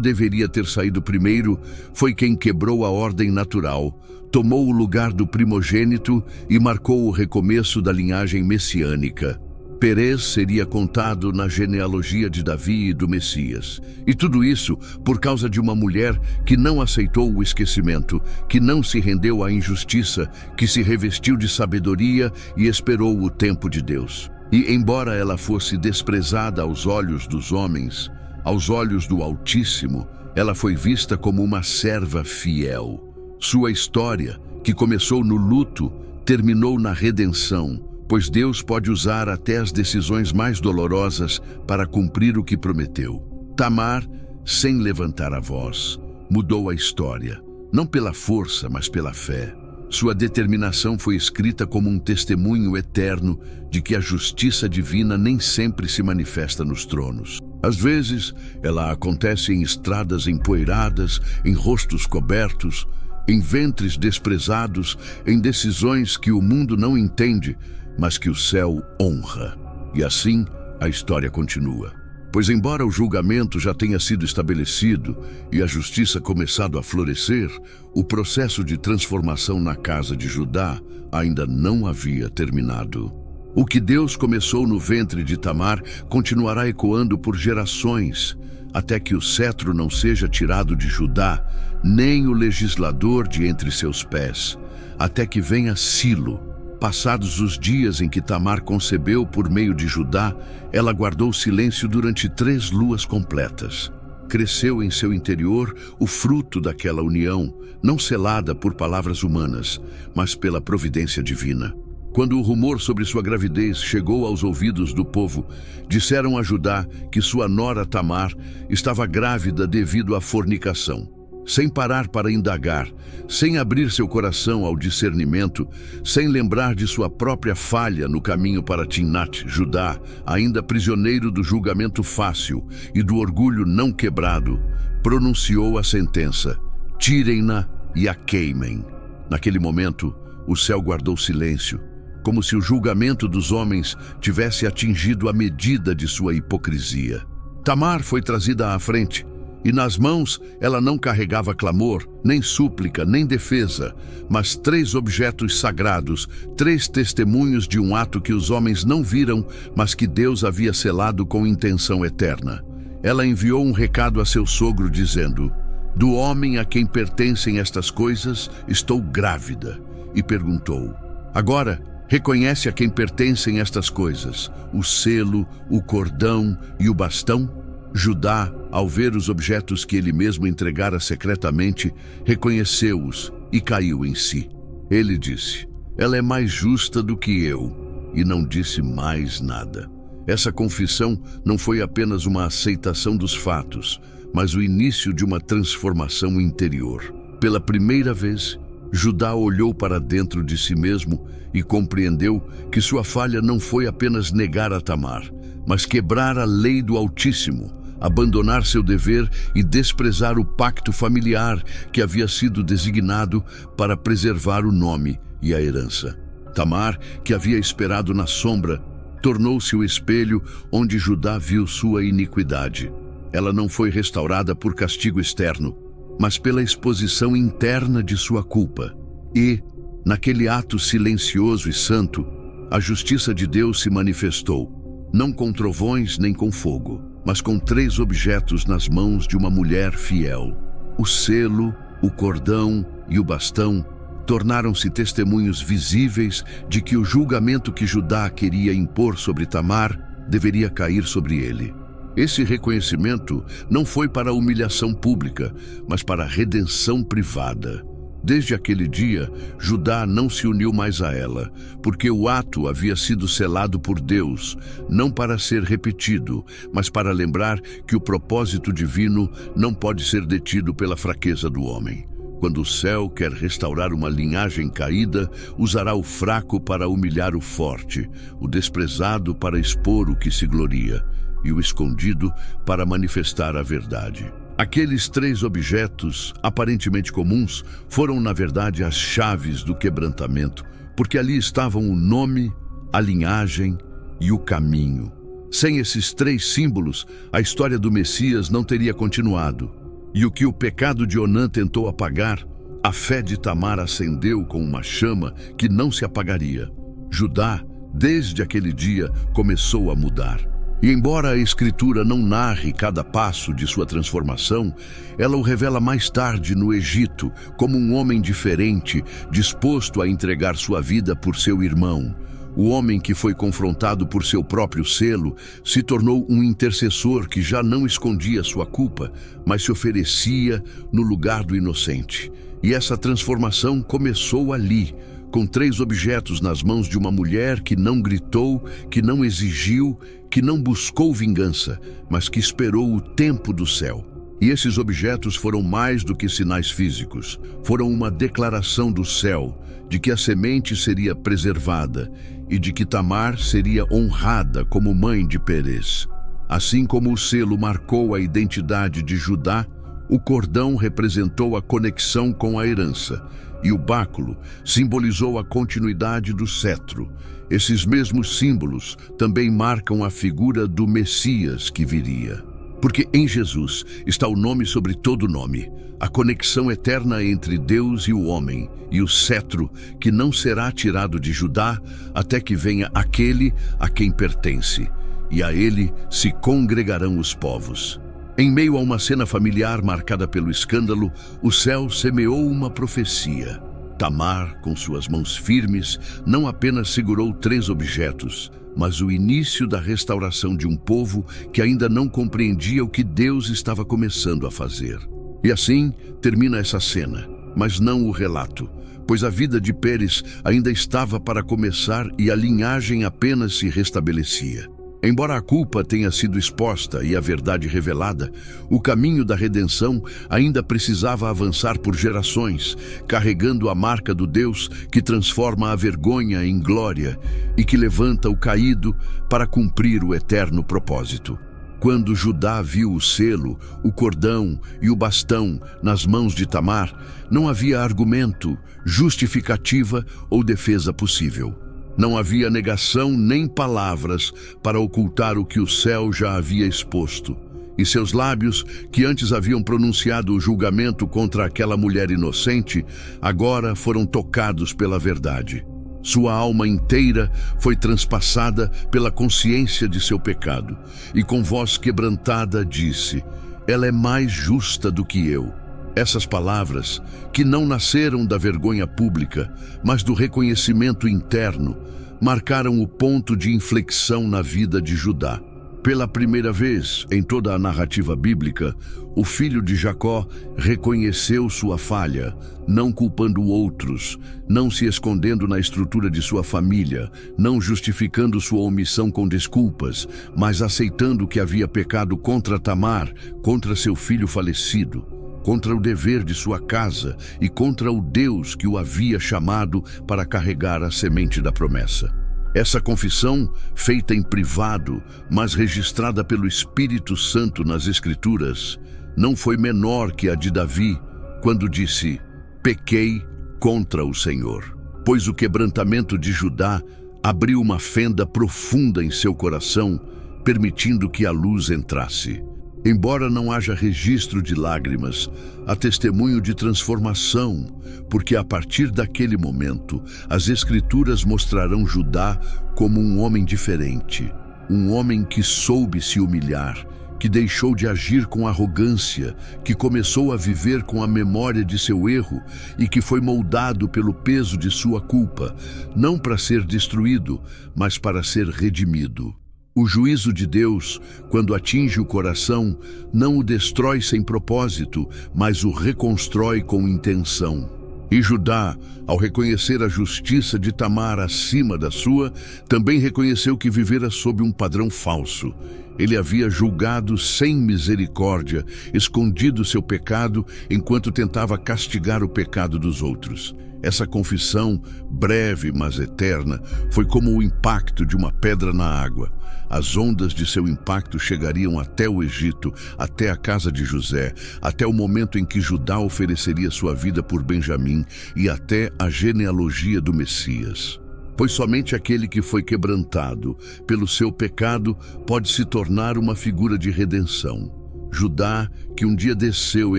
deveria ter saído primeiro foi quem quebrou a ordem natural, tomou o lugar do primogênito e marcou o recomeço da linhagem messiânica. Pérez seria contado na genealogia de Davi e do Messias. E tudo isso por causa de uma mulher que não aceitou o esquecimento, que não se rendeu à injustiça, que se revestiu de sabedoria e esperou o tempo de Deus. E embora ela fosse desprezada aos olhos dos homens, aos olhos do Altíssimo, ela foi vista como uma serva fiel. Sua história, que começou no luto, terminou na redenção, pois Deus pode usar até as decisões mais dolorosas para cumprir o que prometeu. Tamar, sem levantar a voz, mudou a história, não pela força, mas pela fé. Sua determinação foi escrita como um testemunho eterno de que a justiça divina nem sempre se manifesta nos tronos. Às vezes, ela acontece em estradas empoeiradas, em rostos cobertos, em ventres desprezados, em decisões que o mundo não entende, mas que o céu honra. E assim, a história continua. Pois embora o julgamento já tenha sido estabelecido e a justiça começado a florescer, o processo de transformação na casa de Judá ainda não havia terminado. O que Deus começou no ventre de Tamar continuará ecoando por gerações, até que o cetro não seja tirado de Judá, nem o legislador de entre seus pés, até que venha Silo. Passados os dias em que Tamar concebeu por meio de Judá, ela guardou silêncio durante 3 luas completas. Cresceu em seu interior o fruto daquela união, não selada por palavras humanas, mas pela providência divina. Quando o rumor sobre sua gravidez chegou aos ouvidos do povo, disseram a Judá que sua nora Tamar estava grávida devido à fornicação. Sem parar para indagar, sem abrir seu coração ao discernimento, sem lembrar de sua própria falha no caminho para Timnat, Judá, ainda prisioneiro do julgamento fácil e do orgulho não quebrado, pronunciou a sentença: "Tirem-na e a queimem." Naquele momento, o céu guardou silêncio, como se o julgamento dos homens tivesse atingido a medida de sua hipocrisia. Tamar foi trazida à frente, e nas mãos ela não carregava clamor, nem súplica, nem defesa, mas 3 objetos sagrados, 3 testemunhos de um ato que os homens não viram, mas que Deus havia selado com intenção eterna. Ela enviou um recado a seu sogro dizendo: "Do homem a quem pertencem estas coisas, estou grávida." E perguntou: "Agora, reconhece a quem pertencem estas coisas, o selo, o cordão e o bastão?" Judá, ao ver os objetos que ele mesmo entregara secretamente, reconheceu-os e caiu em si. Ele disse: "Ela é mais justa do que eu", e não disse mais nada. Essa confissão não foi apenas uma aceitação dos fatos, mas o início de uma transformação interior. Pela primeira vez, Judá olhou para dentro de si mesmo e compreendeu que sua falha não foi apenas negar a Tamar, mas quebrar a lei do Altíssimo, abandonar seu dever e desprezar o pacto familiar que havia sido designado para preservar o nome e a herança. Tamar, que havia esperado na sombra, tornou-se o espelho onde Judá viu sua iniquidade. Ela não foi restaurada por castigo externo, mas pela exposição interna de sua culpa. E, naquele ato silencioso e santo, a justiça de Deus se manifestou, não com trovões nem com fogo, mas com 3 objetos nas mãos de uma mulher fiel. O selo, o cordão e o bastão tornaram-se testemunhos visíveis de que o julgamento que Judá queria impor sobre Tamar deveria cair sobre ele. Esse reconhecimento não foi para a humilhação pública, mas para a redenção privada. Desde aquele dia, Judá não se uniu mais a ela, porque o ato havia sido selado por Deus, não para ser repetido, mas para lembrar que o propósito divino não pode ser detido pela fraqueza do homem. Quando o céu quer restaurar uma linhagem caída, usará o fraco para humilhar o forte, o desprezado para expor o que se gloria, e o escondido para manifestar a verdade. Aqueles 3 objetos, aparentemente comuns, foram na verdade as chaves do quebrantamento, porque ali estavam o nome, a linhagem e o caminho. Sem esses 3 símbolos, a história do Messias não teria continuado. E o que o pecado de Onã tentou apagar, a fé de Tamar acendeu com uma chama que não se apagaria. Judá, desde aquele dia, começou a mudar. E embora a Escritura não narre cada passo de sua transformação, ela o revela mais tarde no Egito como um homem diferente, disposto a entregar sua vida por seu irmão. O homem que foi confrontado por seu próprio selo se tornou um intercessor que já não escondia sua culpa, mas se oferecia no lugar do inocente. E essa transformação começou ali, com 3 objetos nas mãos de uma mulher que não gritou, que não exigiu, que não buscou vingança, mas que esperou o tempo do céu. E esses objetos foram mais do que sinais físicos. Foram uma declaração do céu de que a semente seria preservada e de que Tamar seria honrada como mãe de Pérez. Assim como o selo marcou a identidade de Judá, o cordão representou a conexão com a herança e o báculo simbolizou a continuidade do cetro. Esses mesmos símbolos também marcam a figura do Messias que viria. Porque em Jesus está o nome sobre todo nome, a conexão eterna entre Deus e o homem, e o cetro que não será tirado de Judá até que venha aquele a quem pertence, e a ele se congregarão os povos. Em meio a uma cena familiar marcada pelo escândalo, o céu semeou uma profecia. Tamar, com suas mãos firmes, não apenas segurou 3 objetos, mas o início da restauração de um povo que ainda não compreendia o que Deus estava começando a fazer. E assim termina essa cena, mas não o relato, pois a vida de Pérez ainda estava para começar e a linhagem apenas se restabelecia. Embora a culpa tenha sido exposta e a verdade revelada, o caminho da redenção ainda precisava avançar por gerações, carregando a marca do Deus que transforma a vergonha em glória e que levanta o caído para cumprir o eterno propósito. Quando Judá viu o selo, o cordão e o bastão nas mãos de Tamar, não havia argumento, justificativa ou defesa possível. Não havia negação nem palavras para ocultar o que o céu já havia exposto. E seus lábios, que antes haviam pronunciado o julgamento contra aquela mulher inocente, agora foram tocados pela verdade. Sua alma inteira foi transpassada pela consciência de seu pecado, e com voz quebrantada disse: "Ela é mais justa do que eu." Essas palavras, que não nasceram da vergonha pública, mas do reconhecimento interno, marcaram o ponto de inflexão na vida de Judá. Pela primeira vez em toda a narrativa bíblica, o filho de Jacó reconheceu sua falha, não culpando outros, não se escondendo na estrutura de sua família, não justificando sua omissão com desculpas, mas aceitando que havia pecado contra Tamar, contra seu filho falecido, contra o dever de sua casa e contra o Deus que o havia chamado para carregar a semente da promessa. Essa confissão, feita em privado, mas registrada pelo Espírito Santo nas Escrituras, não foi menor que a de Davi, quando disse: "Pequei contra o Senhor." Pois o quebrantamento de Judá abriu uma fenda profunda em seu coração, permitindo que a luz entrasse. Embora não haja registro de lágrimas, há testemunho de transformação, porque a partir daquele momento, as Escrituras mostrarão Judá como um homem diferente, um homem que soube se humilhar, que deixou de agir com arrogância, que começou a viver com a memória de seu erro e que foi moldado pelo peso de sua culpa, não para ser destruído, mas para ser redimido. O juízo de Deus, quando atinge o coração, não o destrói sem propósito, mas o reconstrói com intenção. E Judá, ao reconhecer a justiça de Tamar acima da sua, também reconheceu que vivera sob um padrão falso. Ele havia julgado sem misericórdia, escondido seu pecado, enquanto tentava castigar o pecado dos outros. Essa confissão, breve mas eterna, foi como o impacto de uma pedra na água. As ondas de seu impacto chegariam até o Egito, até a casa de José, até o momento em que Judá ofereceria sua vida por Benjamim e até a genealogia do Messias. Pois somente aquele que foi quebrantado pelo seu pecado pode se tornar uma figura de redenção. Judá, que um dia desceu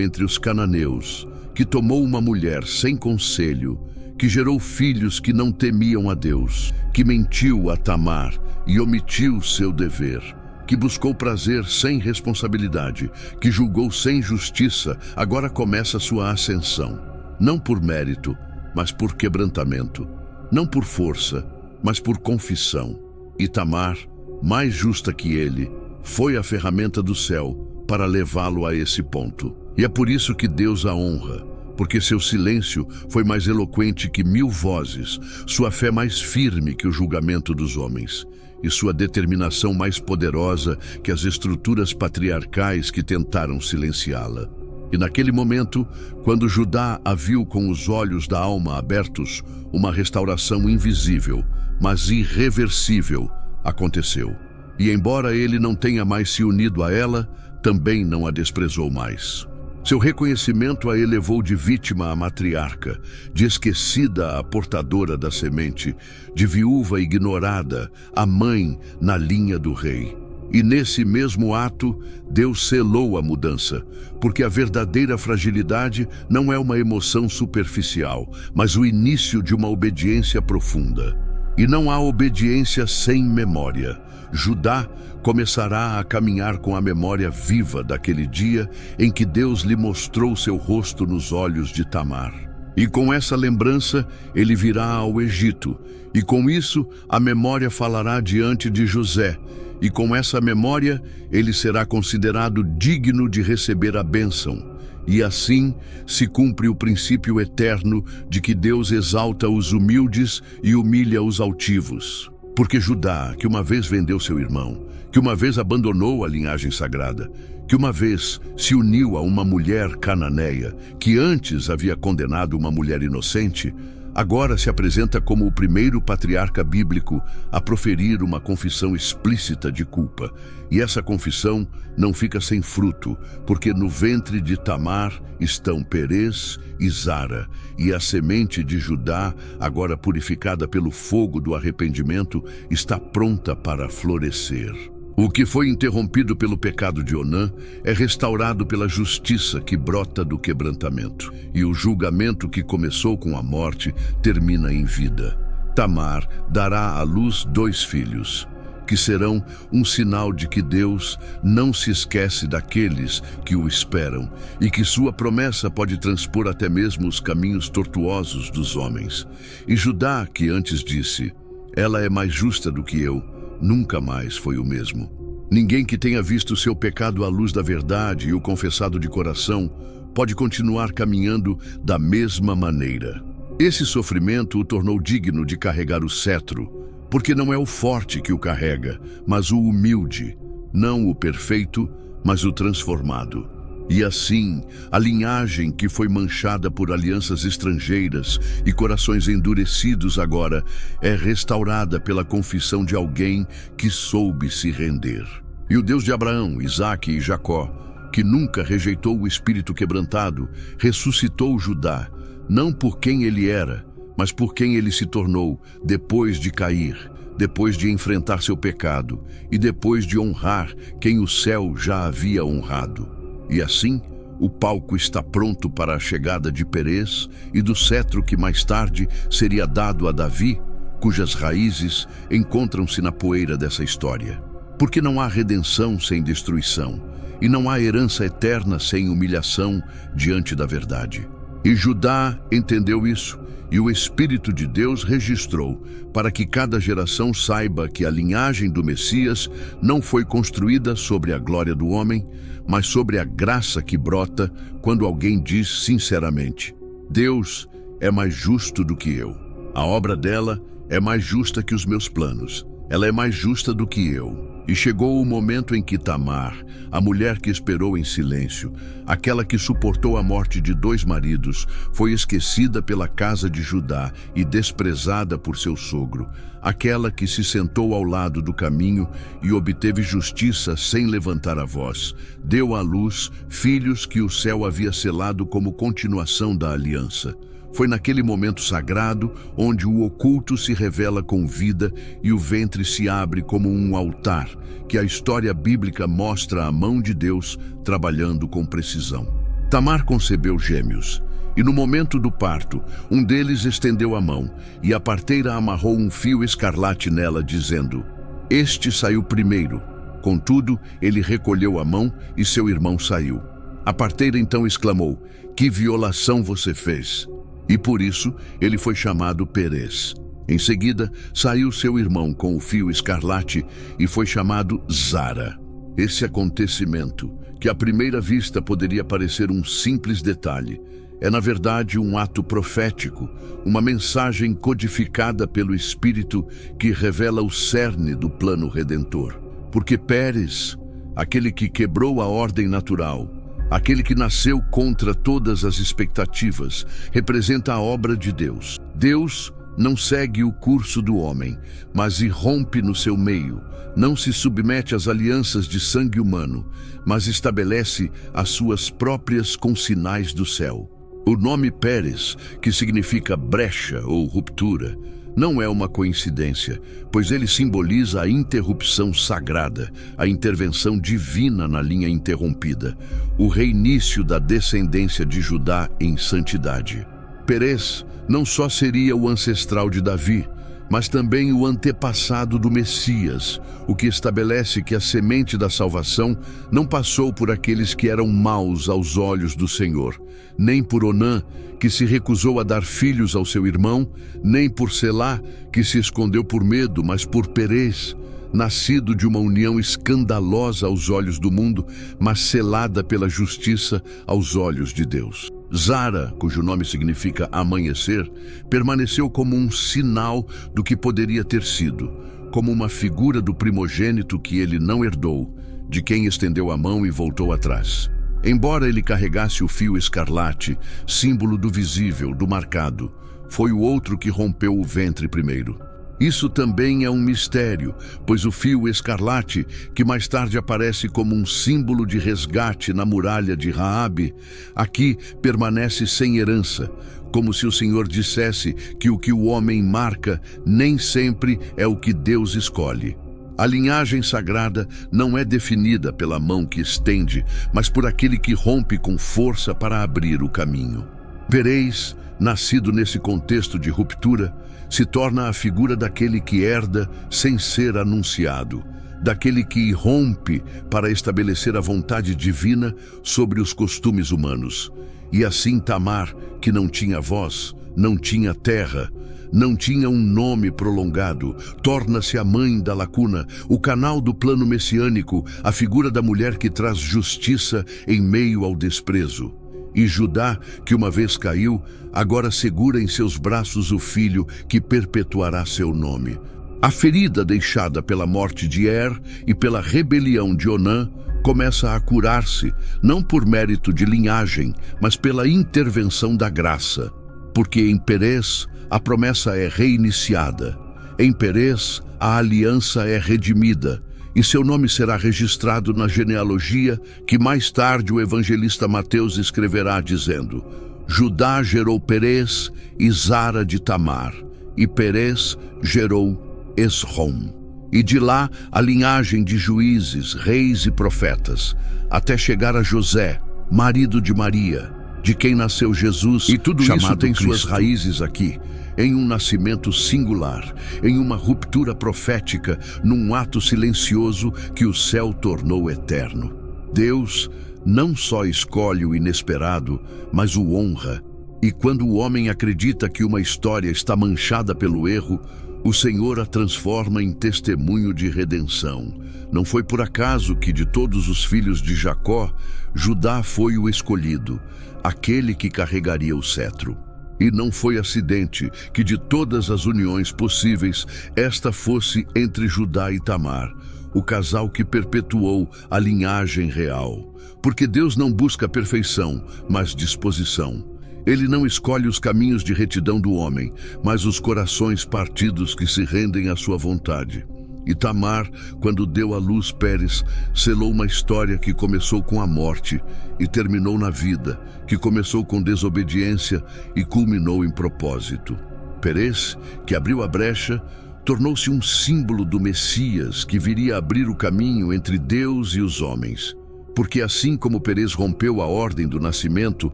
entre os cananeus, que tomou uma mulher sem conselho, que gerou filhos que não temiam a Deus, que mentiu a Tamar e omitiu seu dever, que buscou prazer sem responsabilidade, que julgou sem justiça, agora começa sua ascensão. Não por mérito, mas por quebrantamento. Não por força, mas por confissão. E Tamar, mais justa que ele, foi a ferramenta do céu para levá-lo a esse ponto. E é por isso que Deus a honra, porque seu silêncio foi mais eloquente que 1000 vozes, sua fé mais firme que o julgamento dos homens, e sua determinação mais poderosa que as estruturas patriarcais que tentaram silenciá-la. E naquele momento, quando Judá a viu com os olhos da alma abertos, uma restauração invisível, mas irreversível, aconteceu. E embora ele não tenha mais se unido a ela, também não a desprezou mais. Seu reconhecimento a elevou de vítima a matriarca, de esquecida a portadora da semente, de viúva ignorada a mãe na linha do rei. E nesse mesmo ato, Deus selou a mudança, porque a verdadeira fragilidade não é uma emoção superficial, mas o início de uma obediência profunda. E não há obediência sem memória. Judá começará a caminhar com a memória viva daquele dia em que Deus lhe mostrou seu rosto nos olhos de Tamar. E com essa lembrança, ele virá ao Egito, e com isso a memória falará diante de José, e com essa memória ele será considerado digno de receber a bênção. E assim se cumpre o princípio eterno de que Deus exalta os humildes e humilha os altivos. Porque Judá, que uma vez vendeu seu irmão, que uma vez abandonou a linhagem sagrada, que uma vez se uniu a uma mulher cananeia, que antes havia condenado uma mulher inocente, agora se apresenta como o primeiro patriarca bíblico a proferir uma confissão explícita de culpa. E essa confissão não fica sem fruto, porque no ventre de Tamar estão Perez e Zara, e a semente de Judá, agora purificada pelo fogo do arrependimento, está pronta para florescer. O que foi interrompido pelo pecado de Onã é restaurado pela justiça que brota do quebrantamento. E o julgamento que começou com a morte termina em vida. Tamar dará à luz 2 filhos, que serão um sinal de que Deus não se esquece daqueles que o esperam e que sua promessa pode transpor até mesmo os caminhos tortuosos dos homens. E Judá, que antes disse, ela é mais justa do que eu, nunca mais foi o mesmo. Ninguém que tenha visto seu pecado à luz da verdade e o confessado de coração pode continuar caminhando da mesma maneira. Esse sofrimento o tornou digno de carregar o cetro, porque não é o forte que o carrega, mas o humilde, não o perfeito, mas o transformado. E assim, a linhagem que foi manchada por alianças estrangeiras e corações endurecidos agora é restaurada pela confissão de alguém que soube se render. E o Deus de Abraão, Isaque e Jacó, que nunca rejeitou o espírito quebrantado, ressuscitou Judá, não por quem ele era, mas por quem ele se tornou depois de cair, depois de enfrentar seu pecado e depois de honrar quem o céu já havia honrado. E assim, o palco está pronto para a chegada de Perez e do cetro que mais tarde seria dado a Davi, cujas raízes encontram-se na poeira dessa história. Porque não há redenção sem destruição, e não há herança eterna sem humilhação diante da verdade. E Judá entendeu isso, e o Espírito de Deus registrou para que cada geração saiba que a linhagem do Messias não foi construída sobre a glória do homem, mas sobre a graça que brota quando alguém diz sinceramente: Deus, é mais justo do que eu. A obra dela é mais justa que os meus planos. Ela é mais justa do que eu. E chegou o momento em que Tamar, a mulher que esperou em silêncio, aquela que suportou a morte de 2 maridos, foi esquecida pela casa de Judá e desprezada por seu sogro. Aquela que se sentou ao lado do caminho e obteve justiça sem levantar a voz, deu à luz filhos que o céu havia selado como continuação da aliança. Foi naquele momento sagrado onde o oculto se revela com vida e o ventre se abre como um altar, que a história bíblica mostra a mão de Deus trabalhando com precisão. Tamar concebeu gêmeos, e no momento do parto, um deles estendeu a mão, e a parteira amarrou um fio escarlate nela, dizendo: "Este saiu primeiro." Contudo, ele recolheu a mão e seu irmão saiu. A parteira então exclamou: "Que violação você fez!" E por isso ele foi chamado Perez. Em seguida, saiu seu irmão com o fio escarlate e foi chamado Zara. Esse acontecimento, que à primeira vista poderia parecer um simples detalhe, é na verdade um ato profético, uma mensagem codificada pelo Espírito que revela o cerne do plano redentor. Porque Pérez, aquele que quebrou a ordem natural, aquele que nasceu contra todas as expectativas, representa a obra de Deus. Deus não segue o curso do homem, mas irrompe no seu meio. Não se submete às alianças de sangue humano, mas estabelece as suas próprias com sinais do céu. O nome Pérez, que significa brecha ou ruptura, não é uma coincidência, pois ele simboliza a interrupção sagrada, a intervenção divina na linha interrompida, o reinício da descendência de Judá em santidade. Perez não só seria o ancestral de Davi, mas também o antepassado do Messias, o que estabelece que a semente da salvação não passou por aqueles que eram maus aos olhos do Senhor, nem por Onã, que se recusou a dar filhos ao seu irmão, nem por Selá, que se escondeu por medo, mas por Perez, nascido de uma união escandalosa aos olhos do mundo, mas selada pela justiça aos olhos de Deus. Zara, cujo nome significa amanhecer, permaneceu como um sinal do que poderia ter sido, como uma figura do primogênito que ele não herdou, de quem estendeu a mão e voltou atrás. Embora ele carregasse o fio escarlate, símbolo do visível, do marcado, foi o outro que rompeu o ventre primeiro. Isso também é um mistério, pois o fio escarlate, que mais tarde aparece como um símbolo de resgate na muralha de Raabe, aqui permanece sem herança, como se o Senhor dissesse que o homem marca nem sempre é o que Deus escolhe. A linhagem sagrada não é definida pela mão que estende, mas por aquele que rompe com força para abrir o caminho. Perez, nascido nesse contexto de ruptura, se torna a figura daquele que herda sem ser anunciado, daquele que irrompe para estabelecer a vontade divina sobre os costumes humanos. E assim Tamar, que não tinha voz, não tinha terra, não tinha um nome prolongado, torna-se a mãe da lacuna, o canal do plano messiânico, a figura da mulher que traz justiça em meio ao desprezo. E Judá, que uma vez caiu, agora segura em seus braços o filho que perpetuará seu nome. A ferida deixada pela morte de Er e pela rebelião de Onã começa a curar-se, não por mérito de linhagem, mas pela intervenção da graça. Porque em Perez a promessa é reiniciada, em Perez a aliança é redimida, e seu nome será registrado na genealogia que mais tarde o evangelista Mateus escreverá dizendo: Judá gerou Perez e Zara de Tamar, e Perez gerou Esrom. E de lá a linhagem de juízes, reis e profetas, até chegar a José, marido de Maria, de quem nasceu Jesus, e tudo isso tem suas raízes aqui, em um nascimento singular, em uma ruptura profética, num ato silencioso que o céu tornou eterno. Deus não só escolhe o inesperado, mas o honra. E quando o homem acredita que uma história está manchada pelo erro, o Senhor a transforma em testemunho de redenção. Não foi por acaso que de todos os filhos de Jacó, Judá foi o escolhido, aquele que carregaria o cetro. E não foi acidente que de todas as uniões possíveis, esta fosse entre Judá e Tamar, o casal que perpetuou a linhagem real. Porque Deus não busca perfeição, mas disposição. Ele não escolhe os caminhos de retidão do homem, mas os corações partidos que se rendem à sua vontade. E Tamar, quando deu à luz Pérez, selou uma história que começou com a morte e terminou na vida, que começou com desobediência e culminou em propósito. Pérez, que abriu a brecha, tornou-se um símbolo do Messias que viria abrir o caminho entre Deus e os homens. Porque assim como Pérez rompeu a ordem do nascimento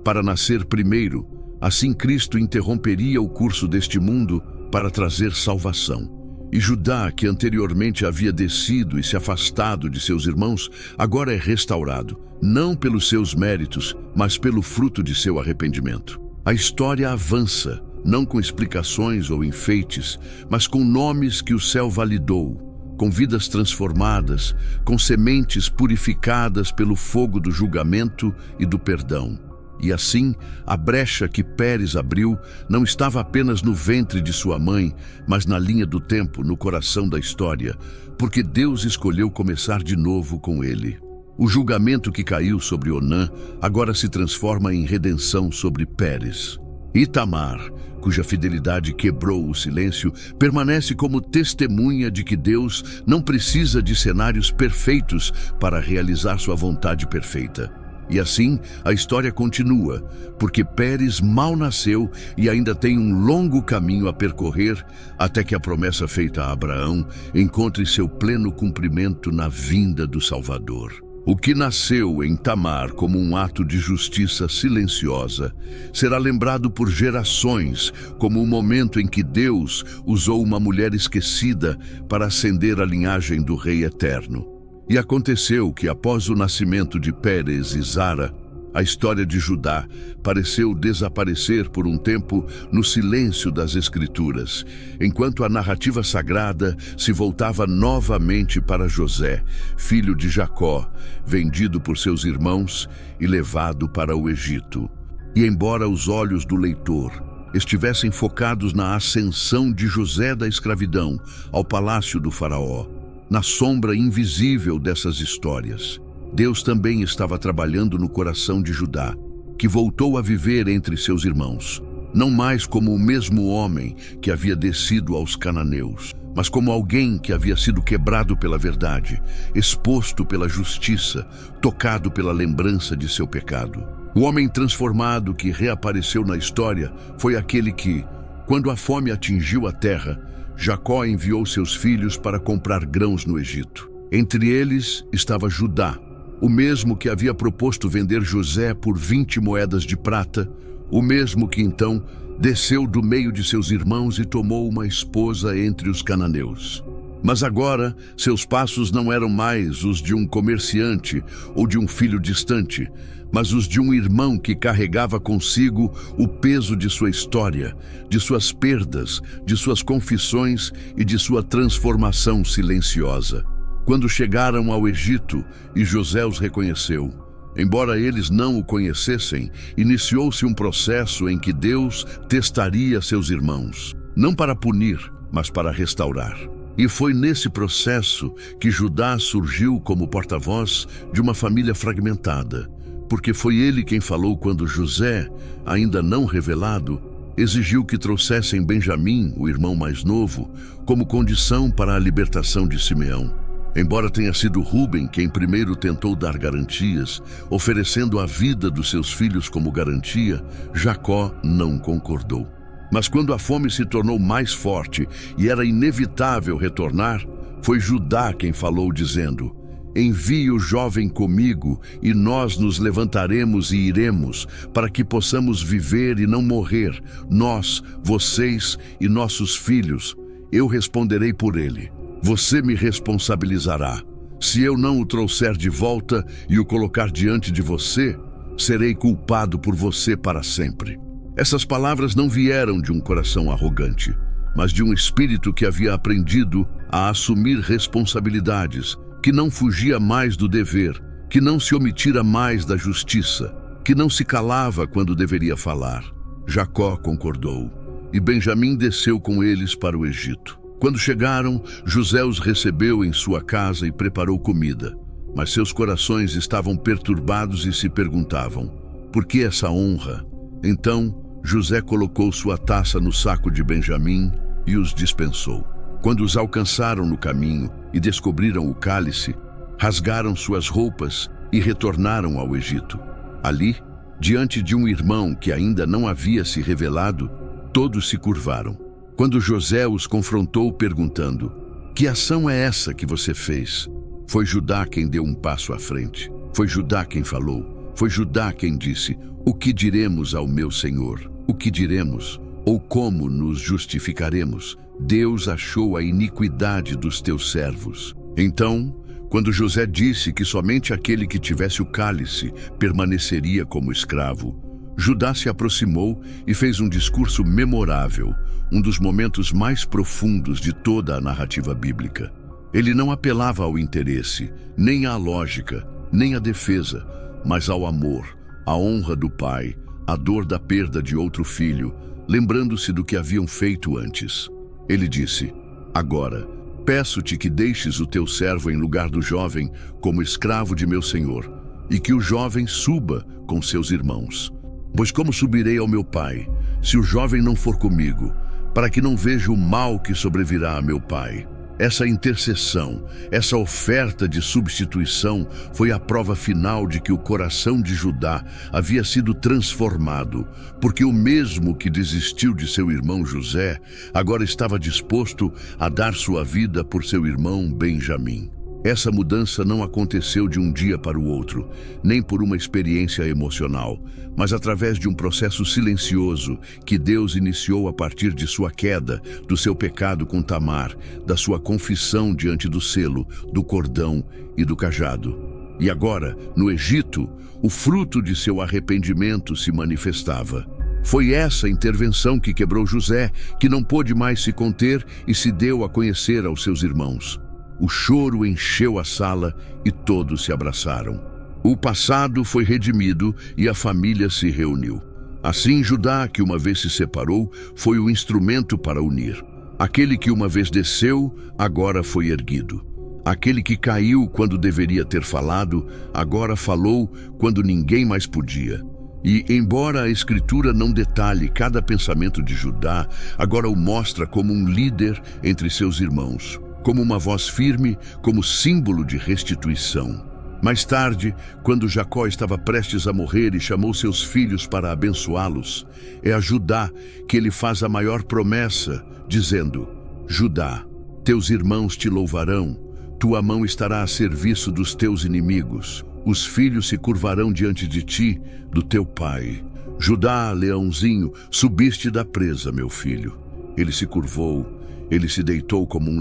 para nascer primeiro, assim Cristo interromperia o curso deste mundo para trazer salvação. E Judá, que anteriormente havia descido e se afastado de seus irmãos, agora é restaurado, não pelos seus méritos, mas pelo fruto de seu arrependimento. A história avança, não com explicações ou enfeites, mas com nomes que o céu validou, com vidas transformadas, com sementes purificadas pelo fogo do julgamento e do perdão. E assim, a brecha que Pérez abriu não estava apenas no ventre de sua mãe, mas na linha do tempo, no coração da história, porque Deus escolheu começar de novo com ele. O julgamento que caiu sobre Onã agora se transforma em redenção sobre Pérez. E Tamar, cuja fidelidade quebrou o silêncio, permanece como testemunha de que Deus não precisa de cenários perfeitos para realizar sua vontade perfeita. E assim, a história continua, porque Pérez mal nasceu e ainda tem um longo caminho a percorrer até que a promessa feita a Abraão encontre seu pleno cumprimento na vinda do Salvador. O que nasceu em Tamar como um ato de justiça silenciosa será lembrado por gerações como o momento em que Deus usou uma mulher esquecida para acender a linhagem do Rei Eterno. E aconteceu que, após o nascimento de Pérez e Zara, a história de Judá pareceu desaparecer por um tempo no silêncio das Escrituras, enquanto a narrativa sagrada se voltava novamente para José, filho de Jacó, vendido por seus irmãos e levado para o Egito. E embora os olhos do leitor estivessem focados na ascensão de José da escravidão ao palácio do faraó, na sombra invisível dessas histórias, Deus também estava trabalhando no coração de Judá, que voltou a viver entre seus irmãos, não mais como o mesmo homem que havia descido aos cananeus, mas como alguém que havia sido quebrado pela verdade, exposto pela justiça, tocado pela lembrança de seu pecado. O homem transformado que reapareceu na história foi aquele que, quando a fome atingiu a terra, Jacó enviou seus filhos para comprar grãos no Egito. Entre eles estava Judá, o mesmo que havia proposto vender José por 20 moedas de prata, o mesmo que então desceu do meio de seus irmãos e tomou uma esposa entre os cananeus. Mas agora, seus passos não eram mais os de um comerciante ou de um filho distante, mas os de um irmão que carregava consigo o peso de sua história, de suas perdas, de suas confissões e de sua transformação silenciosa. Quando chegaram ao Egito e José os reconheceu, embora eles não o conhecessem, iniciou-se um processo em que Deus testaria seus irmãos, não para punir, mas para restaurar. E foi nesse processo que Judá surgiu como porta-voz de uma família fragmentada, porque foi ele quem falou quando José, ainda não revelado, exigiu que trouxessem Benjamim, o irmão mais novo, como condição para a libertação de Simeão. Embora tenha sido Rúben quem primeiro tentou dar garantias, oferecendo a vida dos seus filhos como garantia, Jacó não concordou. Mas quando a fome se tornou mais forte e era inevitável retornar, foi Judá quem falou dizendo: "Envie o jovem comigo e nós nos levantaremos e iremos, para que possamos viver e não morrer, nós, vocês e nossos filhos. Eu responderei por ele. Você me responsabilizará. Se eu não o trouxer de volta e o colocar diante de você, serei culpado por você para sempre." Essas palavras não vieram de um coração arrogante, mas de um espírito que havia aprendido a assumir responsabilidades, que não fugia mais do dever, que não se omitira mais da justiça, que não se calava quando deveria falar. Jacó concordou, e Benjamim desceu com eles para o Egito. Quando chegaram, José os recebeu em sua casa e preparou comida. Mas seus corações estavam perturbados e se perguntavam: por que essa honra? Então José colocou sua taça no saco de Benjamim e os dispensou. Quando os alcançaram no caminho e descobriram o cálice, rasgaram suas roupas e retornaram ao Egito. Ali, diante de um irmão que ainda não havia se revelado, todos se curvaram. Quando José os confrontou perguntando: que ação é essa que você fez? Foi Judá quem deu um passo à frente. Foi Judá quem falou. Foi Judá quem disse: o que diremos ao meu senhor? O que diremos? Ou como nos justificaremos? Deus achou a iniquidade dos teus servos. Então, quando José disse que somente aquele que tivesse o cálice permaneceria como escravo, Judá se aproximou e fez um discurso memorável, um dos momentos mais profundos de toda a narrativa bíblica. Ele não apelava ao interesse, nem à lógica, nem à defesa, mas ao amor, à honra do pai, à dor da perda de outro filho, lembrando-se do que haviam feito antes. Ele disse: agora, peço-te que deixes o teu servo em lugar do jovem como escravo de meu senhor, e que o jovem suba com seus irmãos. Pois como subirei ao meu pai, se o jovem não for comigo, para que não veja o mal que sobrevirá a meu pai? Essa intercessão, essa oferta de substituição foi a prova final de que o coração de Judá havia sido transformado, porque o mesmo que desistiu de seu irmão José, agora estava disposto a dar sua vida por seu irmão Benjamim. Essa mudança não aconteceu de um dia para o outro, nem por uma experiência emocional, mas através de um processo silencioso que Deus iniciou a partir de sua queda, do seu pecado com Tamar, da sua confissão diante do selo, do cordão e do cajado. E agora, no Egito, o fruto de seu arrependimento se manifestava. Foi essa intervenção que quebrou José, que não pôde mais se conter e se deu a conhecer aos seus irmãos. O choro encheu a sala e todos se abraçaram. O passado foi redimido e a família se reuniu. Assim, Judá, que uma vez se separou, foi o instrumento para unir. Aquele que uma vez desceu, agora foi erguido. Aquele que caiu quando deveria ter falado, agora falou quando ninguém mais podia. E, embora a Escritura não detalhe cada pensamento de Judá, agora o mostra como um líder entre seus irmãos, como uma voz firme, como símbolo de restituição. Mais tarde, quando Jacó estava prestes a morrer e chamou seus filhos para abençoá-los, é a Judá que ele faz a maior promessa, dizendo: Judá, teus irmãos te louvarão, tua mão estará a serviço dos teus inimigos, os filhos se curvarão diante de ti, do teu pai. Judá, leãozinho, subiste da presa, meu filho. Ele se curvou, ele se deitou como um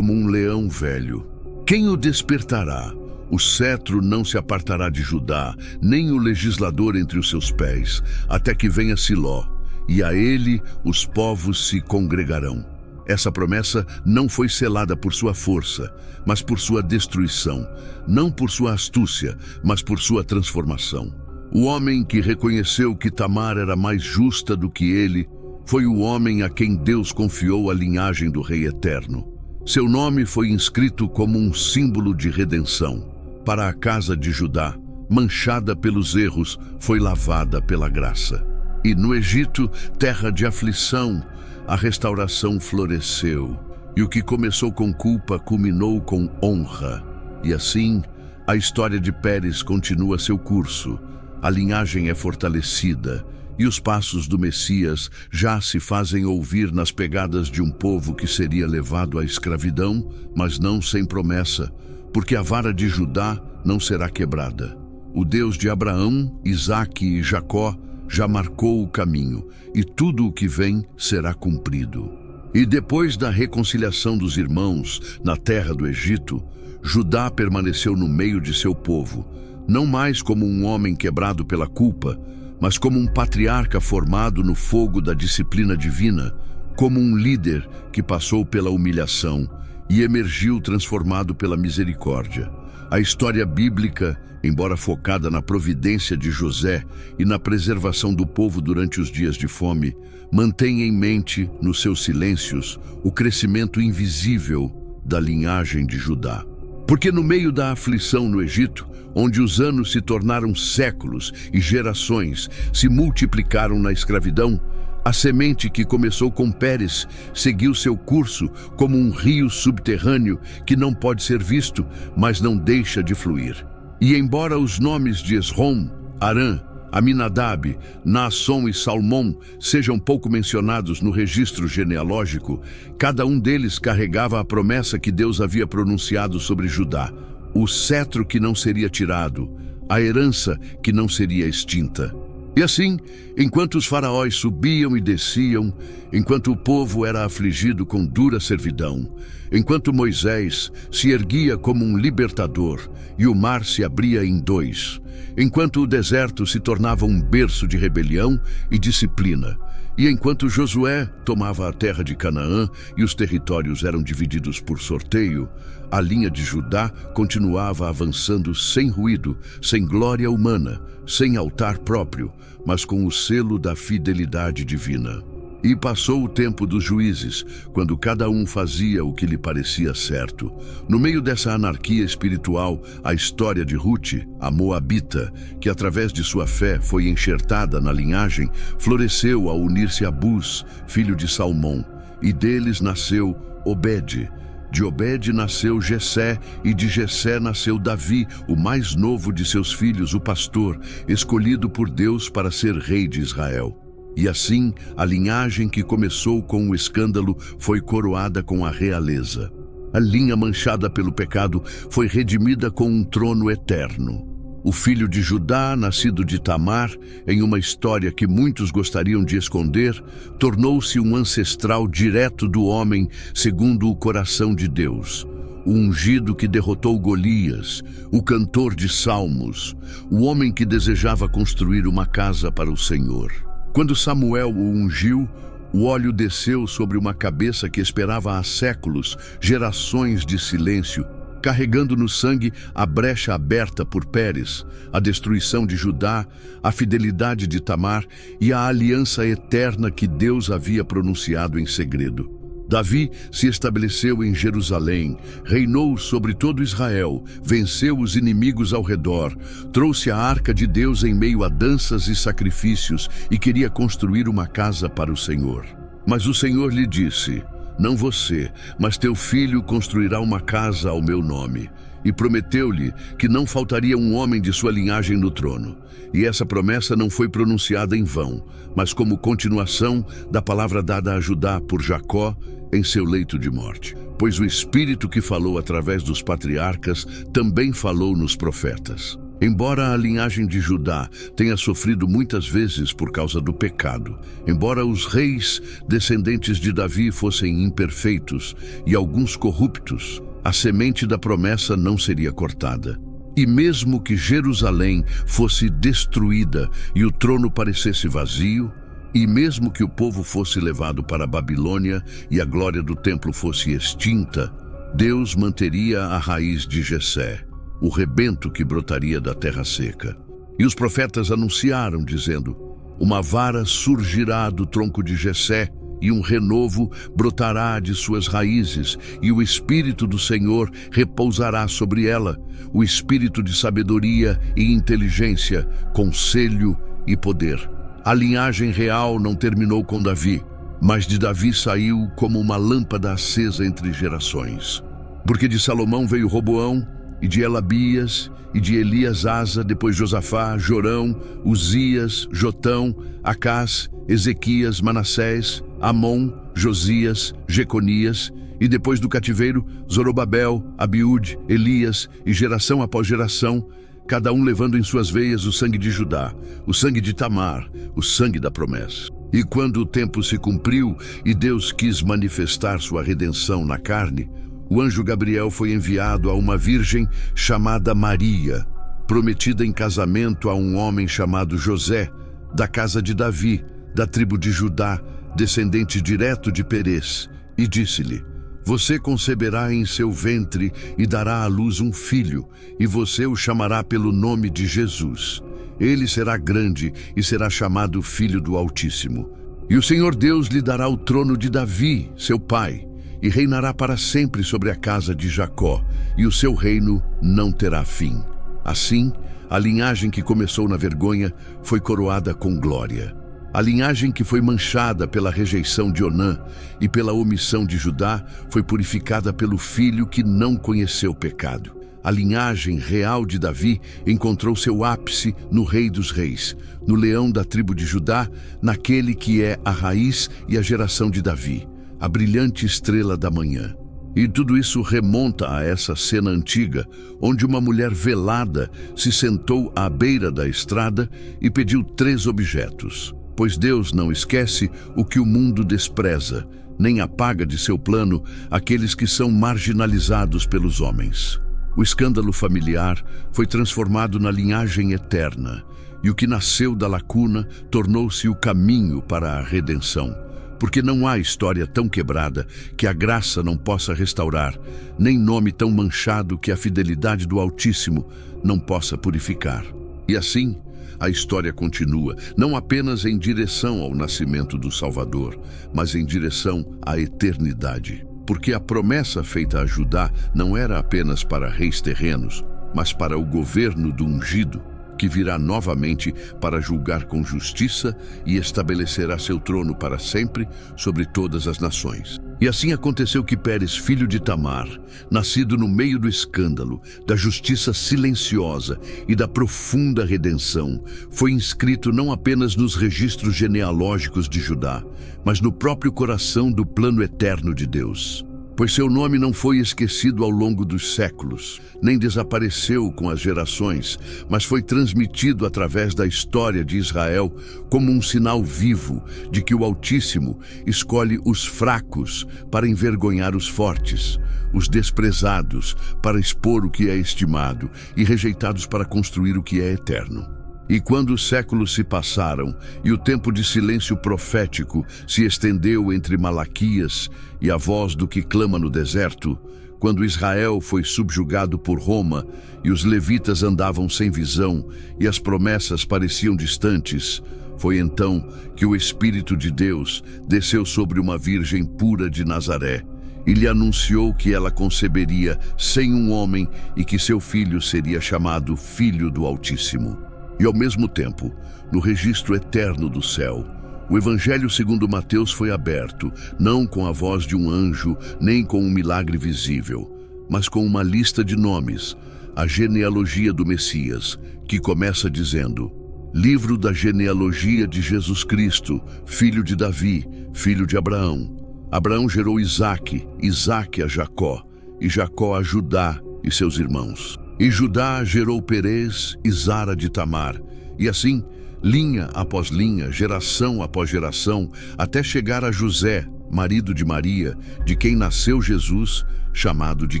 leão velho. Quem o despertará? O cetro não se apartará de Judá, nem o legislador entre os seus pés, até que venha Siló, e a ele os povos se congregarão. Essa promessa não foi selada por sua força, mas por sua destruição, não por sua astúcia, mas por sua transformação. O homem que reconheceu que Tamar era mais justa do que ele, foi o homem a quem Deus confiou a linhagem do Rei Eterno. Seu nome foi inscrito como um símbolo de redenção. Para a casa de Judá, manchada pelos erros, foi lavada pela graça. E no Egito, terra de aflição, a restauração floresceu. E o que começou com culpa culminou com honra. E assim, a história de Pérez continua seu curso. A linhagem é fortalecida. E os passos do Messias já se fazem ouvir nas pegadas de um povo que seria levado à escravidão, mas não sem promessa, porque a vara de Judá não será quebrada. O Deus de Abraão, Isaque e Jacó já marcou o caminho, e tudo o que vem será cumprido. E depois da reconciliação dos irmãos na terra do Egito, Judá permaneceu no meio de seu povo, não mais como um homem quebrado pela culpa, mas como um patriarca formado no fogo da disciplina divina, como um líder que passou pela humilhação e emergiu transformado pela misericórdia. A história bíblica, embora focada na providência de José e na preservação do povo durante os dias de fome, mantém em mente, nos seus silêncios, o crescimento invisível da linhagem de Judá. Porque no meio da aflição no Egito, onde os anos se tornaram séculos e gerações se multiplicaram na escravidão, a semente que começou com Pérez seguiu seu curso como um rio subterrâneo que não pode ser visto, mas não deixa de fluir. E embora os nomes de Esrom, Arã, Aminadab, Naasson e Salmão sejam pouco mencionados no registro genealógico, cada um deles carregava a promessa que Deus havia pronunciado sobre Judá, o cetro que não seria tirado, a herança que não seria extinta. E assim, enquanto os faraós subiam e desciam, enquanto o povo era afligido com dura servidão, enquanto Moisés se erguia como um libertador e o mar se abria em dois, enquanto o deserto se tornava um berço de rebelião e disciplina, e enquanto Josué tomava a terra de Canaã e os territórios eram divididos por sorteio, a linha de Judá continuava avançando sem ruído, sem glória humana, sem altar próprio, mas com o selo da fidelidade divina. E passou o tempo dos juízes, quando cada um fazia o que lhe parecia certo. No meio dessa anarquia espiritual, a história de Ruth, a Moabita, que através de sua fé foi enxertada na linhagem, floresceu ao unir-se a Buz, filho de Salmão, e deles nasceu Obed. De Obed nasceu Jessé, e de Jessé nasceu Davi, o mais novo de seus filhos, o pastor, escolhido por Deus para ser rei de Israel. E assim, a linhagem que começou com o escândalo foi coroada com a realeza. A linha manchada pelo pecado foi redimida com um trono eterno. O filho de Judá, nascido de Tamar, em uma história que muitos gostariam de esconder, tornou-se um ancestral direto do homem segundo o coração de Deus. O ungido que derrotou Golias, o cantor de salmos, o homem que desejava construir uma casa para o Senhor. Quando Samuel o ungiu, o óleo desceu sobre uma cabeça que esperava há séculos, gerações de silêncio, carregando no sangue a brecha aberta por Pérez, a destruição de Judá, a fidelidade de Tamar e a aliança eterna que Deus havia pronunciado em segredo. Davi se estabeleceu em Jerusalém, reinou sobre todo Israel, venceu os inimigos ao redor, trouxe a arca de Deus em meio a danças e sacrifícios e queria construir uma casa para o Senhor. Mas o Senhor lhe disse: "Não você, mas teu filho construirá uma casa ao meu nome." E prometeu-lhe que não faltaria um homem de sua linhagem no trono. E essa promessa não foi pronunciada em vão, mas como continuação da palavra dada a Judá por Jacó em seu leito de morte. Pois o Espírito que falou através dos patriarcas também falou nos profetas. Embora a linhagem de Judá tenha sofrido muitas vezes por causa do pecado, embora os reis descendentes de Davi fossem imperfeitos e alguns corruptos, a semente da promessa não seria cortada. E mesmo que Jerusalém fosse destruída e o trono parecesse vazio, e mesmo que o povo fosse levado para a Babilônia e a glória do templo fosse extinta, Deus manteria a raiz de Jessé, o rebento que brotaria da terra seca. E os profetas anunciaram, dizendo: "Uma vara surgirá do tronco de Jessé, e um renovo brotará de suas raízes, e o Espírito do Senhor repousará sobre ela, o Espírito de sabedoria e inteligência, conselho e poder." A linhagem real não terminou com Davi, mas de Davi saiu como uma lâmpada acesa entre gerações. Porque de Salomão veio Roboão, e de Elabias, e de Elias Asa, depois Josafá, Jorão, Uzias, Jotão, Acás, Ezequias, Manassés, Amon, Josias, Jeconias, e depois do cativeiro, Zorobabel, Abiúde, Elias, e geração após geração, cada um levando em suas veias o sangue de Judá, o sangue de Tamar, o sangue da promessa. E quando o tempo se cumpriu e Deus quis manifestar sua redenção na carne, o anjo Gabriel foi enviado a uma virgem chamada Maria, prometida em casamento a um homem chamado José, da casa de Davi, da tribo de Judá, descendente direto de Perez, e disse-lhe: Você conceberá em seu ventre e dará à luz um filho, e você o chamará pelo nome de Jesus. Ele será grande e será chamado Filho do Altíssimo. E o Senhor Deus lhe dará o trono de Davi, seu pai, e reinará para sempre sobre a casa de Jacó, e o seu reino não terá fim. Assim, a linhagem que começou na vergonha foi coroada com glória. A linhagem que foi manchada pela rejeição de Onã e pela omissão de Judá foi purificada pelo filho que não conheceu pecado. A linhagem real de Davi encontrou seu ápice no Rei dos Reis, no leão da tribo de Judá, naquele que é a raiz e a geração de Davi, a brilhante estrela da manhã. E tudo isso remonta a essa cena antiga, onde uma mulher velada se sentou à beira da estrada e pediu 3 objetos. Pois Deus não esquece o que o mundo despreza, nem apaga de seu plano aqueles que são marginalizados pelos homens. O escândalo familiar foi transformado na linhagem eterna, e o que nasceu da lacuna tornou-se o caminho para a redenção. Porque não há história tão quebrada que a graça não possa restaurar, nem nome tão manchado que a fidelidade do Altíssimo não possa purificar. E assim, a história continua, não apenas em direção ao nascimento do Salvador, mas em direção à eternidade. Porque a promessa feita a Judá não era apenas para reis terrenos, mas para o governo do ungido, que virá novamente para julgar com justiça e estabelecerá seu trono para sempre sobre todas as nações. E assim aconteceu que Pérez, filho de Tamar, nascido no meio do escândalo, da justiça silenciosa e da profunda redenção, foi inscrito não apenas nos registros genealógicos de Judá, mas no próprio coração do plano eterno de Deus. Pois seu nome não foi esquecido ao longo dos séculos, nem desapareceu com as gerações, mas foi transmitido através da história de Israel como um sinal vivo de que o Altíssimo escolhe os fracos para envergonhar os fortes, os desprezados para expor o que é estimado e rejeitados para construir o que é eterno. E quando os séculos se passaram e o tempo de silêncio profético se estendeu entre Malaquias e a voz do que clama no deserto, quando Israel foi subjugado por Roma e os levitas andavam sem visão e as promessas pareciam distantes, foi então que o Espírito de Deus desceu sobre uma virgem pura de Nazaré e lhe anunciou que ela conceberia sem um homem e que seu filho seria chamado Filho do Altíssimo. E ao mesmo tempo, no registro eterno do céu, o Evangelho segundo Mateus foi aberto, não com a voz de um anjo, nem com um milagre visível, mas com uma lista de nomes, a genealogia do Messias, que começa dizendo: Livro da genealogia de Jesus Cristo, filho de Davi, filho de Abraão. Abraão gerou Isaque, Isaque a Jacó, e Jacó a Judá e seus irmãos. E Judá gerou Perez e Zara de Tamar, e assim, linha após linha, geração após geração, até chegar a José, marido de Maria, de quem nasceu Jesus, chamado de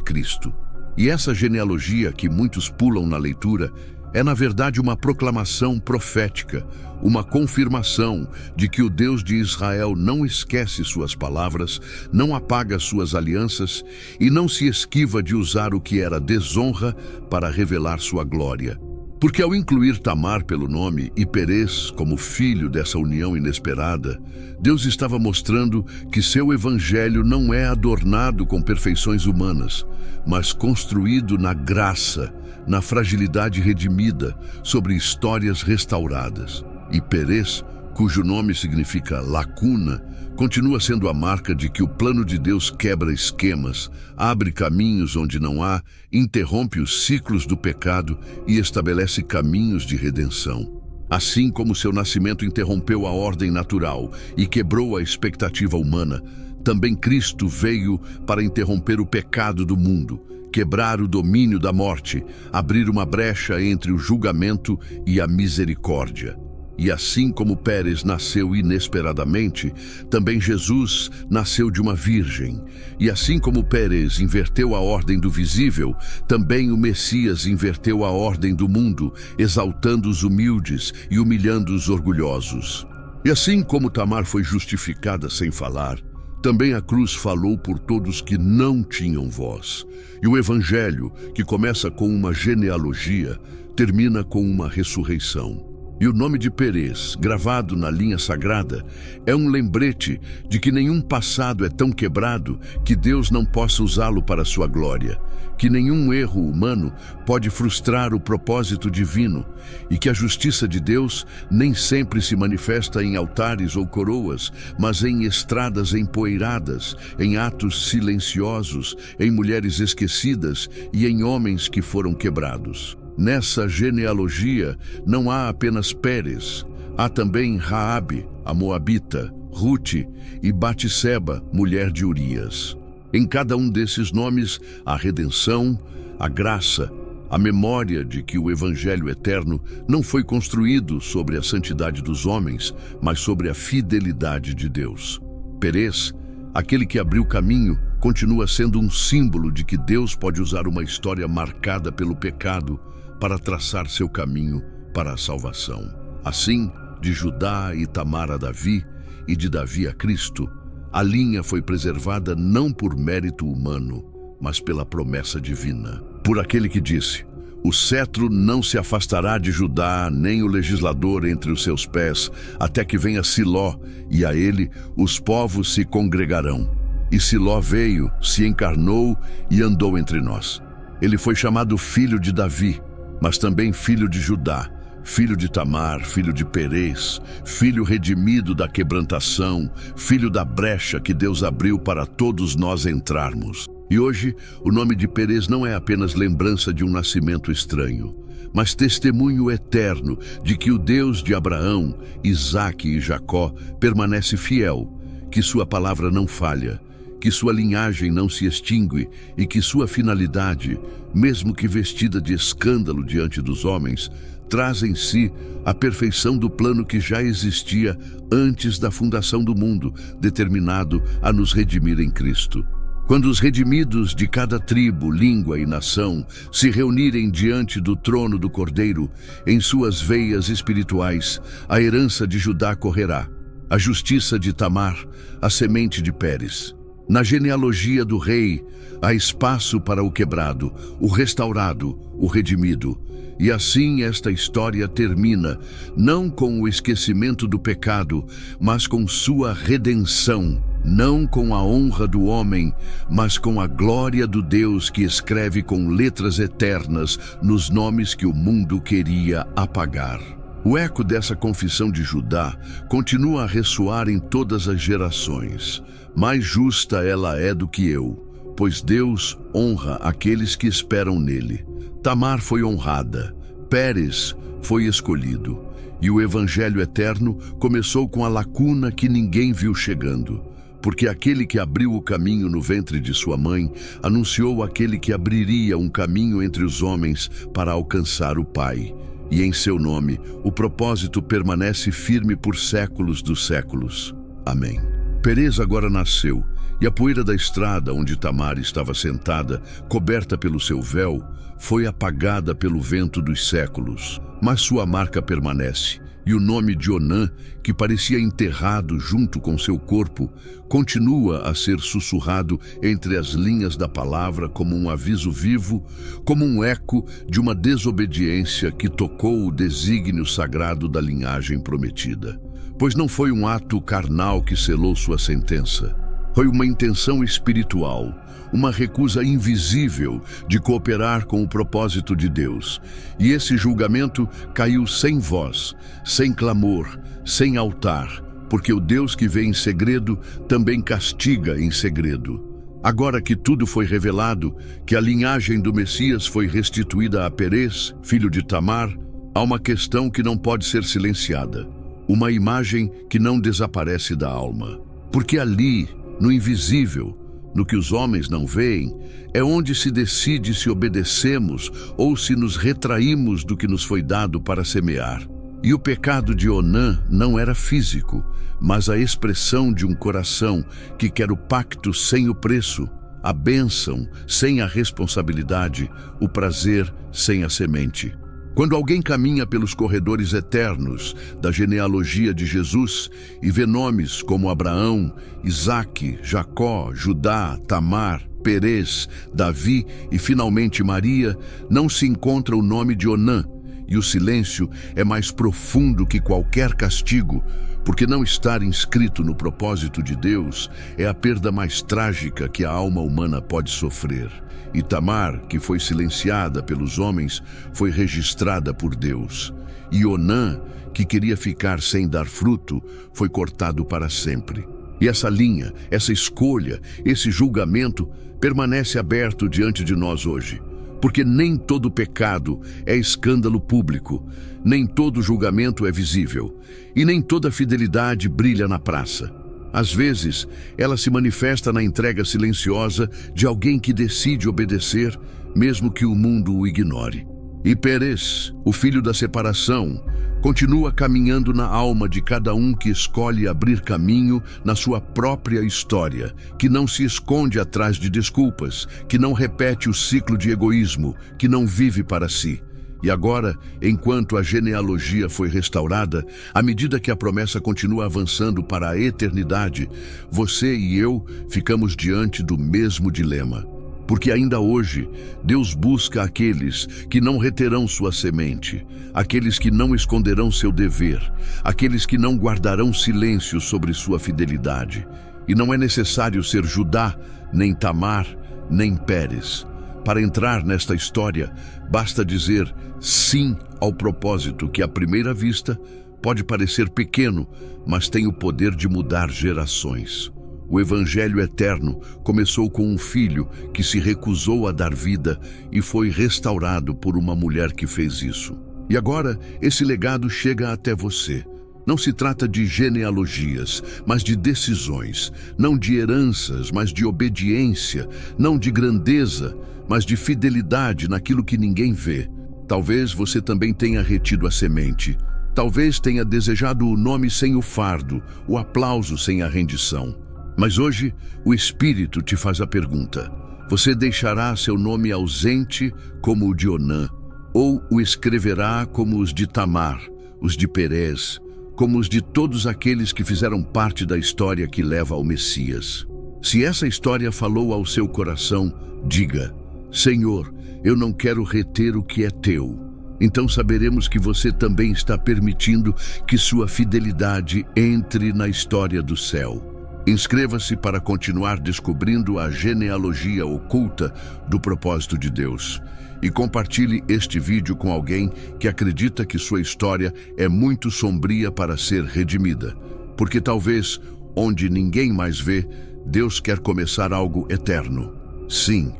Cristo. E essa genealogia que muitos pulam na leitura é, na verdade, uma proclamação profética, uma confirmação de que o Deus de Israel não esquece suas palavras, não apaga suas alianças e não se esquiva de usar o que era desonra para revelar sua glória. Porque ao incluir Tamar pelo nome e Perez como filho dessa união inesperada, Deus estava mostrando que seu evangelho não é adornado com perfeições humanas, mas construído na graça, na fragilidade redimida, sobre histórias restauradas. E Perez, cujo nome significa lacuna, continua sendo a marca de que o plano de Deus quebra esquemas, abre caminhos onde não há, interrompe os ciclos do pecado e estabelece caminhos de redenção. Assim como seu nascimento interrompeu a ordem natural e quebrou a expectativa humana, também Cristo veio para interromper o pecado do mundo, quebrar o domínio da morte, abrir uma brecha entre o julgamento e a misericórdia. E assim como Pérez nasceu inesperadamente, também Jesus nasceu de uma virgem. E assim como Pérez inverteu a ordem do visível, também o Messias inverteu a ordem do mundo, exaltando os humildes e humilhando os orgulhosos. E assim como Tamar foi justificada sem falar, Também a cruz falou por todos que não tinham voz. E o Evangelho, que começa com uma genealogia, termina com uma ressurreição. E o nome de Perez, gravado na linha sagrada, é um lembrete de que nenhum passado é tão quebrado que Deus não possa usá-lo para sua glória, que nenhum erro humano pode frustrar o propósito divino e que a justiça de Deus nem sempre se manifesta em altares ou coroas, mas em estradas empoeiradas, em atos silenciosos, em mulheres esquecidas e em homens que foram quebrados. Nessa genealogia não há apenas Pérez, há também Raabe, a Moabita, Rute e Batseba, mulher de Urias. Em cada um desses nomes, a redenção, a graça, a memória de que o Evangelho eterno não foi construído sobre a santidade dos homens, mas sobre a fidelidade de Deus. Perez, aquele que abriu caminho, continua sendo um símbolo de que Deus pode usar uma história marcada pelo pecado para traçar seu caminho para a salvação. Assim, de Judá e Tamar a Davi, e de Davi a Cristo, a linha foi preservada não por mérito humano, mas pela promessa divina. Por aquele que disse: o cetro não se afastará de Judá, nem o legislador entre os seus pés, até que venha Siló, e a ele os povos se congregarão. E Siló veio, se encarnou e andou entre nós. Ele foi chamado filho de Davi, mas também filho de Judá, filho de Tamar, filho de Perez, filho redimido da quebrantação, filho da brecha que Deus abriu para todos nós entrarmos. E hoje, o nome de Perez não é apenas lembrança de um nascimento estranho, mas testemunho eterno de que o Deus de Abraão, Isaque e Jacó permanece fiel, que sua palavra não falha, que sua linhagem não se extingue e que sua finalidade, mesmo que vestida de escândalo diante dos homens, traz em si a perfeição do plano que já existia antes da fundação do mundo, determinado a nos redimir em Cristo. Quando os redimidos de cada tribo, língua e nação se reunirem diante do trono do Cordeiro, em suas veias espirituais, a herança de Judá correrá, a justiça de Tamar, a semente de Pérez. Na genealogia do rei, há espaço para o quebrado, o restaurado, o redimido. E assim esta história termina, não com o esquecimento do pecado, mas com sua redenção, não com a honra do homem, mas com a glória do Deus que escreve com letras eternas nos nomes que o mundo queria apagar. O eco dessa confissão de Judá continua a ressoar em todas as gerações. Mais justa ela é do que eu, pois Deus honra aqueles que esperam nele. Tamar foi honrada, Pérez foi escolhido, e o Evangelho eterno começou com a lacuna que ninguém viu chegando, porque aquele que abriu o caminho no ventre de sua mãe anunciou aquele que abriria um caminho entre os homens para alcançar o Pai. E em seu nome, o propósito permanece firme por séculos dos séculos. Amém. Perez agora nasceu, e a poeira da estrada onde Tamar estava sentada, coberta pelo seu véu, foi apagada pelo vento dos séculos. Mas sua marca permanece, e o nome de Onã, que parecia enterrado junto com seu corpo, continua a ser sussurrado entre as linhas da palavra como um aviso vivo, como um eco de uma desobediência que tocou o desígnio sagrado da linhagem prometida. Pois não foi um ato carnal que selou sua sentença. Foi uma intenção espiritual, uma recusa invisível de cooperar com o propósito de Deus. E esse julgamento caiu sem voz, sem clamor, sem altar, porque o Deus que vê em segredo também castiga em segredo. Agora que tudo foi revelado, que a linhagem do Messias foi restituída a Perez, filho de Tamar, há uma questão que não pode ser silenciada, uma imagem que não desaparece da alma. Porque ali, no invisível, no que os homens não veem, é onde se decide se obedecemos ou se nos retraímos do que nos foi dado para semear. E o pecado de Onã não era físico, mas a expressão de um coração que quer o pacto sem o preço, a bênção sem a responsabilidade, o prazer sem a semente. Quando alguém caminha pelos corredores eternos da genealogia de Jesus e vê nomes como Abraão, Isaque, Jacó, Judá, Tamar, Perez, Davi e finalmente Maria, não se encontra o nome de Onã, e o silêncio é mais profundo que qualquer castigo, porque não estar inscrito no propósito de Deus é a perda mais trágica que a alma humana pode sofrer. E Tamar, que foi silenciada pelos homens, foi registrada por Deus. E Onã, que queria ficar sem dar fruto, foi cortado para sempre. E essa linha, essa escolha, esse julgamento permanece aberto diante de nós hoje. Porque nem todo pecado é escândalo público, nem todo julgamento é visível, e nem toda fidelidade brilha na praça. Às vezes, ela se manifesta na entrega silenciosa de alguém que decide obedecer, mesmo que o mundo o ignore. E Perez, o filho da separação, continua caminhando na alma de cada um que escolhe abrir caminho na sua própria história, que não se esconde atrás de desculpas, que não repete o ciclo de egoísmo, que não vive para si. E agora, enquanto a genealogia foi restaurada, à medida que a promessa continua avançando para a eternidade, você e eu ficamos diante do mesmo dilema. Porque ainda hoje, Deus busca aqueles que não reterão sua semente, aqueles que não esconderão seu dever, aqueles que não guardarão silêncio sobre sua fidelidade. E não é necessário ser Judá, nem Tamar, nem Pérez. Para entrar nesta história, basta dizer sim ao propósito que, à primeira vista, pode parecer pequeno, mas tem o poder de mudar gerações. O Evangelho eterno começou com um filho que se recusou a dar vida e foi restaurado por uma mulher que fez isso. E agora, esse legado chega até você. Não se trata de genealogias, mas de decisões. Não de heranças, mas de obediência. Não de grandeza, mas de fidelidade naquilo que ninguém vê. Talvez você também tenha retido a semente. Talvez tenha desejado o nome sem o fardo, o aplauso sem a rendição. Mas hoje, o Espírito te faz a pergunta: você deixará seu nome ausente como o de Onã, ou o escreverá como os de Tamar, os de Perez, como os de todos aqueles que fizeram parte da história que leva ao Messias? Se essa história falou ao seu coração, diga: Senhor, eu não quero reter o que é teu. Então saberemos que você também está permitindo que sua fidelidade entre na história do céu. Inscreva-se para continuar descobrindo a genealogia oculta do propósito de Deus. E compartilhe este vídeo com alguém que acredita que sua história é muito sombria para ser redimida. Porque talvez, onde ninguém mais vê, Deus quer começar algo eterno. Sim,